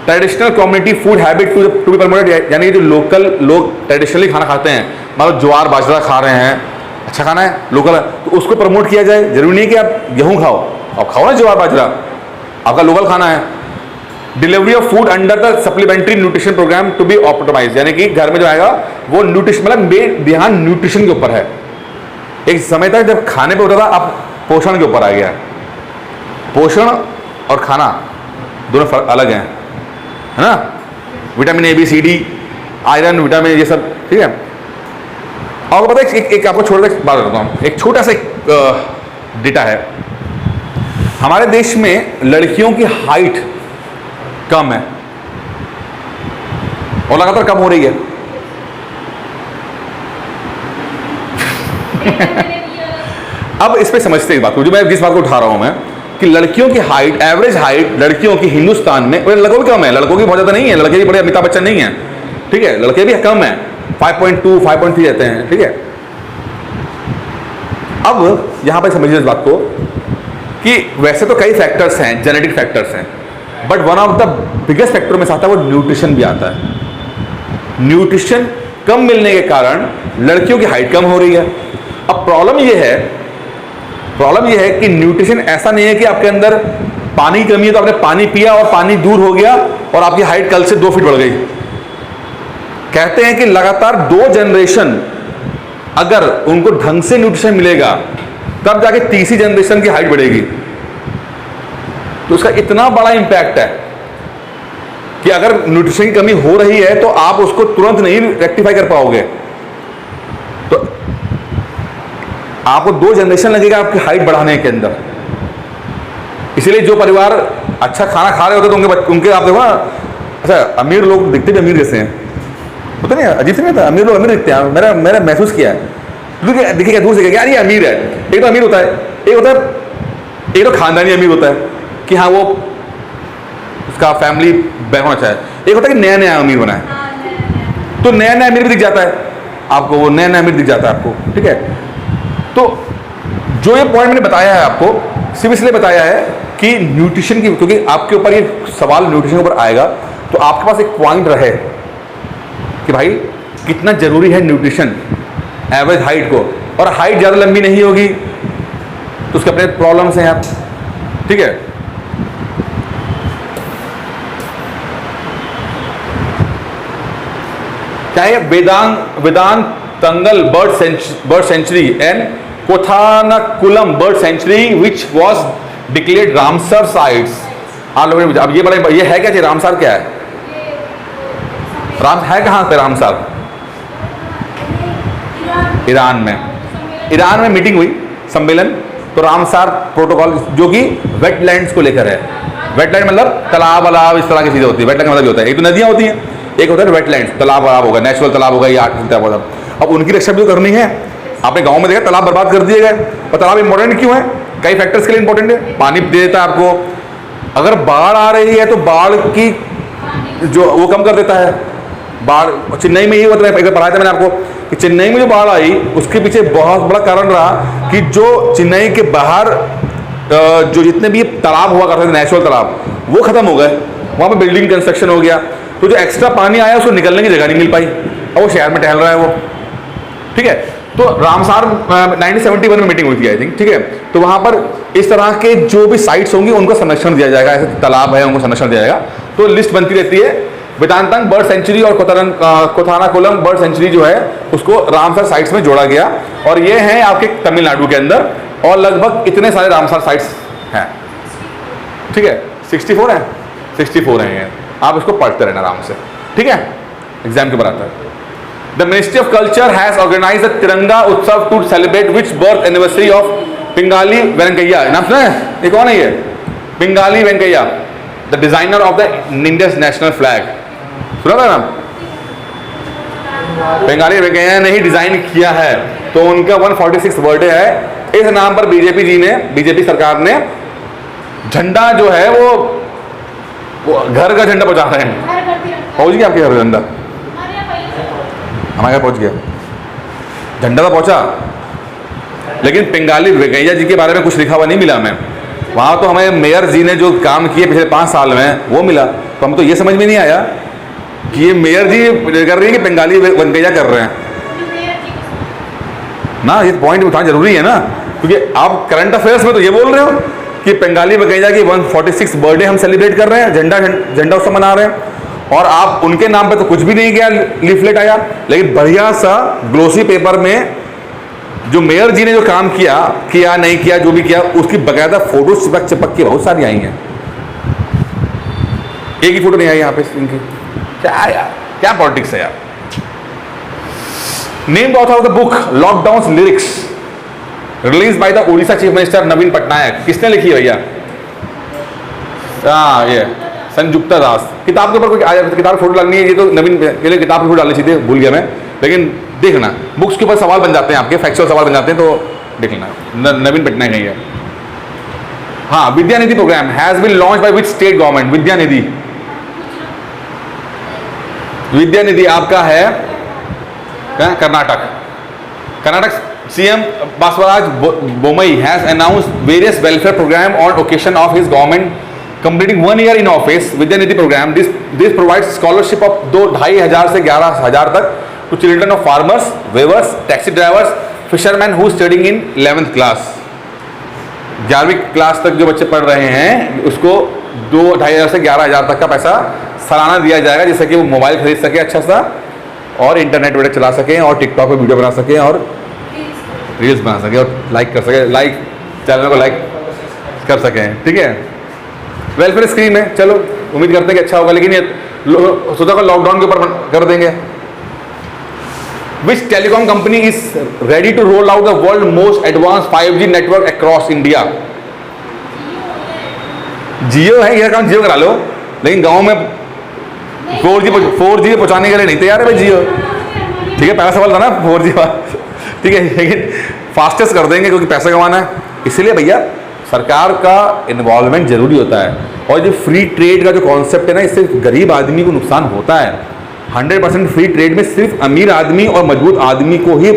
Traditional community food habit to be promoted, यानी कि जो लोकल लोग ट्रेडिशनली खाना खाते हैं, मतलब ज्वार बाजरा खा रहे हैं, अच्छा खाना है लोकल, तो उसको प्रमोट किया जाए। जरूरी नहीं है कि आप गेहूं खाओ, आप खाओ ना ज्वार बाजरा, आपका लोकल खाना है। Delivery of food under the supplementary nutrition programme to be optimise, यानी कि घर में जो आएगा वो न्यूट्रिशन, मतलब ध्यान न्यूट्रिशन के ऊपर है। एक समय तक जब खाने पे होता था, अब पोषण के ऊपर आ गया। पोषण और खाना दोनों अलग हैं, है ना। Vitamin A B C D, iron, vitamin, ये सब, ठीक है। और पता है एक आपको छोटा सा बात बताता हूँ, एक छोटा सा डेटा है। हमारे देश में लड़कियों की हाइट कम है और लगातार कम हो रही है। अब इस पे समझते हैं बात को, जो मैं जिस बात को उठा रहा हूं मैं, कि लड़कियों की हाइट, एवरेज हाइट लड़कियों की हिंदुस्तान में, लड़कों की कम है, लड़कों की बहुत ज्यादा नहीं है, लड़के भी बड़े अमिताभ बच्चन नहीं है, ठीक है, लड़के भी कम है, 5.2 5.3 रहते हैं, ठीक है। अब यहां पर समझिए इस बात को कि वैसे तो कई फैक्टर्स हैं, जेनेटिक फैक्टर्स हैं, but one of the biggest factor में से आता है वो न्यूट्रिशन भी आता है। न्यूट्रिशन कम मिलने के कारण लड़कियों की हाइट कम हो रही है। अब प्रॉब्लम यह है कि न्यूट्रिशन ऐसा नहीं है कि आपके अंदर पानी की कमी है तो आपने पानी पिया और पानी दूर हो गया और आपकी हाइट कल से 2 फीट बढ़ गई। कहते हैं कि लगातार 2 जनरेशन अगर उनको ढंग से न्यूट्रिशन मिलेगा तब जाके तीसरी जनरेशन की हाइट बढ़ेगी। तो उसका इतना बड़ा इंपैक्ट है कि अगर न्यूट्रिशन की कमी हो रही है तो आप उसको तुरंत नहीं रेक्टिफाई कर पाओगे, तो आपको 2 जनरेशन लगेगा आपकी हाइट बढ़ाने के अंदर। इसलिए जो परिवार अच्छा खाना खा रहे होते तो उनके आप देखो ना, अच्छा अमीर लोग दिखते भी अमीर जैसे हैं, होता नहीं, अजीब से नहीं था, अमीर लोग अमीर दिखते हैं। मैंने महसूस किया है, दिखेगा दूर से यार ये अमीर है। एक तो अमीर होता है, एक तो खानदानी अमीर होता है कि हाँ वो उसका फैमिली बैक होना चाहिए। एक होता है कि नया नया अमीर बना है, तो नया नया अमीर भी दिख जाता है आपको, वो नया नया अमीर दिख जाता है आपको, ठीक है। तो जो ये पॉइंट मैंने बताया है आपको सिर्फ इसलिए बताया है कि न्यूट्रिशन की, क्योंकि आपके ऊपर ये सवाल न्यूट्रिशन के ऊपर आएगा तो आपके पास एक पॉइंट रहे कि भाई कितना जरूरी है न्यूट्रिशन एवरेज हाइट को। और हाइट ज़्यादा लंबी नहीं होगी तो उसके अपने प्रॉब्लम्स हैं आप, ठीक है। चाहे Vedanthangal bird sanctuary and Koonthankulam bird sanctuary which was declared Ramsar sites. आप लोगों ने पूछा, अब ये है क्या, रामसर क्या है, राम है कहाँ पे रामसर? ईरान में मीटिंग हुई, सम्मेलन, तो रामसर प्रोटोकॉल जो कि वेटलैंड्स को लेकर है। वेटलैंड मतलब तालाब अलाब इस तरह की चीजें होती है। वेटलैंड का मतलब होता है, एक तो नदियां होती हैं, एक होता है वेटलैंड, तालाब अलाब होगा, नेचुरल तालाब होगा या आर्टिफिशियल तालाब। अब उनकी रक्षा भी तो करनी है। आपने गांव में देखा तालाब बर्बाद कर दिए गए, और तालाब इंपॉर्टेंट क्यों है? कई फैक्टर्स के लिए इंपॉर्टेंट है। पानी दे देता है आपको, अगर बाढ़ आ रही है तो बाढ़ की जो वो कम कर देता है। बाढ़ चेन्नई में ये होता है, एक पढ़ाया था मैंने आपको कि चेन्नई में जो बाढ़ आई उसके पीछे बहुत बड़ा कारण रहा कि जो चेन्नई के बाहर जो जितने भी तालाब हुआ करते थे, नेचुरल तालाब, वो खत्म हो गए, वहाँ पे बिल्डिंग कंस्ट्रक्शन हो गया, तो जो एक्स्ट्रा पानी आया उसको निकलने की जगह नहीं मिल पाई, और वो शहर में टहल रहा है वो, ठीक है। तो रामसर 1971 में मीटिंग हुई थी आई थिंक, ठीक है। तो वहाँ पर इस तरह के जो भी साइट्स होंगी उनको संरक्षण दिया जाएगा, ऐसे तालाब है उनको संरक्षण दिया जाएगा। तो लिस्ट बनती रहती है। वेदांतंग बर्ड सेंचुरी और कोथानाकुलम बर्ड सेंचुरी जो है उसको रामसर साइट्स में जोड़ा गया, और ये हैं आपके तमिलनाडु के अंदर, और लगभग इतने सारे रामसर साइट्स हैं, ठीक है। 64 हैं, 64 हैं ये, आप इसको पढ़ते रहना आराम से, ठीक है, एग्जाम के ऊपर आता है। The ministry of culture has organised the Tiranga Utsav to celebrate which birth anniversary of Pingali Venkayya, नाम सुना है? ये कौन है ये? Pingali Venkayya, the designer of the Indian national flag. सुना था नाम? पिंगाली वेंकैया ने ही डिजाइन किया है, तो उनका 146 बर्थडे है। इस नाम पर बीजेपी सरकार ने झंडा जो है वो घर का झंडा पहुंचा रहे हैं। पहुंच गया आपके घर झंडा? हमारे घर पहुंच गया झंडा, तो पहुंचा, लेकिन पिंगाली वेंकैया जी के बारे में कुछ लिखा हुआ नहीं मिला हमें। वहाँ तो हमें मेयर जी ने जो काम किए पिछले 5 साल में वो मिला, तो हम तो ये समझ में नहीं आया कि ये मेयर जी कर रही है कि पिंगाली वेंकैया कर रहे हैं ना। ये पॉइंट उठाना जरूरी है ना, क्योंकि आप करंट अफेयर्स में तो ये बोल रहे हो कि पिंगाली वेंकैया की 146 बर्थडे हम सेलिब्रेट कर रहे हैं, झंडा उत्सव मना रहे हैं, और आप उनके नाम पे तो कुछ भी नहीं किया, लीफलेट आया। लेकिन बढ़िया सा ग्लोसी पेपर में जो मेयर जी ने जो काम किया नहीं किया, जो भी किया, उसकी बकायदा फोटो चिपक के बहुत सारी आई हैं। एक ही फोटो नहीं आई यहाँ पे इनकी। क्या यार, क्या पॉलिटिक्स है यार। Name the author of the book lockdown lyrics release by the Odisha chief minister Naveen Patnaik. किसने लिखी है भैया? ये संयुक्ता दास। किताब के ऊपर कोई किताब फोटो लगनी है, ये तो नवीन के लिए किताब की फोटो डालनी चाहिए, भूल गया मैं, लेकिन देखना बुक्स के ऊपर सवाल बन जाते हैं, आपके फैक्चुअल सवाल बन जाते हैं, तो देख लेना। नवीन पटनायक नहीं है। हाँ, Vidya Nidhi program has been launch by which state government? Vidya Nidhi आपका है Karnataka CM Basavaraj Bommai has announced various welfare program on occasion of his government completing 1 year in office. Vidya Nidhi program this provides scholarship of 2,500 से 11,000 तक to children of farmers, weavers, taxi drivers, fishermen who studying in 11th class. 11वीं class तक जो बच्चे पढ़ रहे हैं उसको 2,500 से 11,000 तक का पैसा सालाना दिया जाएगा, जिससे कि वो मोबाइल खरीद सके अच्छा सा, और इंटरनेट वगैरह चला सकें, और टिकटॉक पे वीडियो बना सकें, और रील्स बना सकें, और लाइक कर सकें, चैनल को लाइक कर सकें। ठीक है, वेलफेयर स्कीम है, चलो उम्मीद करते हैं कि अच्छा होगा, लेकिन ये सोचा को लॉकडाउन के ऊपर कर देंगे। Which telecom company is ready to roll out the world most advance 5G network across India? Jio है, यह काम जियो करा लो, लेकिन गांव में 4G पहुंचाने के लिए नहीं तैयार है भाई जियो। ठीक है, पहला सवाल था ना 4G ठीक है, लेकिन फास्टेस्ट कर देंगे क्योंकि पैसा कमाना है। इसीलिए भैया सरकार का इन्वॉल्वमेंट जरूरी होता है, और जो फ्री ट्रेड का जो कॉन्सेप्ट है ना, इससे गरीब आदमी को नुकसान होता है। 100% फ्री ट्रेड में सिर्फ अमीर आदमी और मजबूत आदमी को ही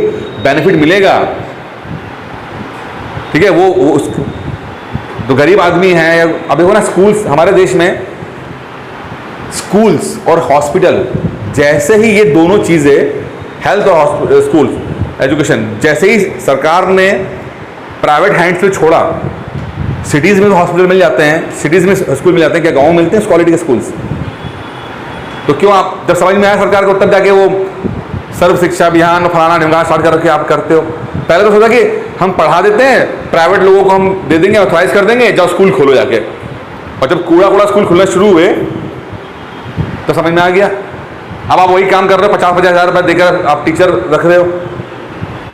बेनिफिट मिलेगा। ठीक है, वो तो गरीब आदमी है। अब देखो ना, स्कूल्स हमारे देश में, स्कूल्स और हॉस्पिटल, जैसे ही ये दोनों चीज़ें, हेल्थ और स्कूल एजुकेशन, जैसे ही सरकार ने प्राइवेट हैंड्स पे छोड़ा, सिटीज़ में तो हॉस्पिटल मिल जाते हैं, सिटीज़ में स्कूल मिल जाते हैं, क्या गाँव में मिलते हैं क्वालिटी के स्कूल्स? तो क्यों आप, जब समझ में आया सरकार को, तब जाके वो सर्व शिक्षा अभियान फलाना ढिमकाना स्टार्ट कर रखे आप करते हो। पहले तो सोचा कि हम पढ़ा देते हैं, प्राइवेट लोगों को हम दे देंगे, ऑथराइज कर देंगे, जाओ स्कूल खोलो जाके। और जब कूड़ा स्कूल खुलना शुरू हुए तो समझ में आ गया। अब आप वही काम कर रहे हो, 50-50 हज़ार रुपये देकर आप टीचर रख रहे हो,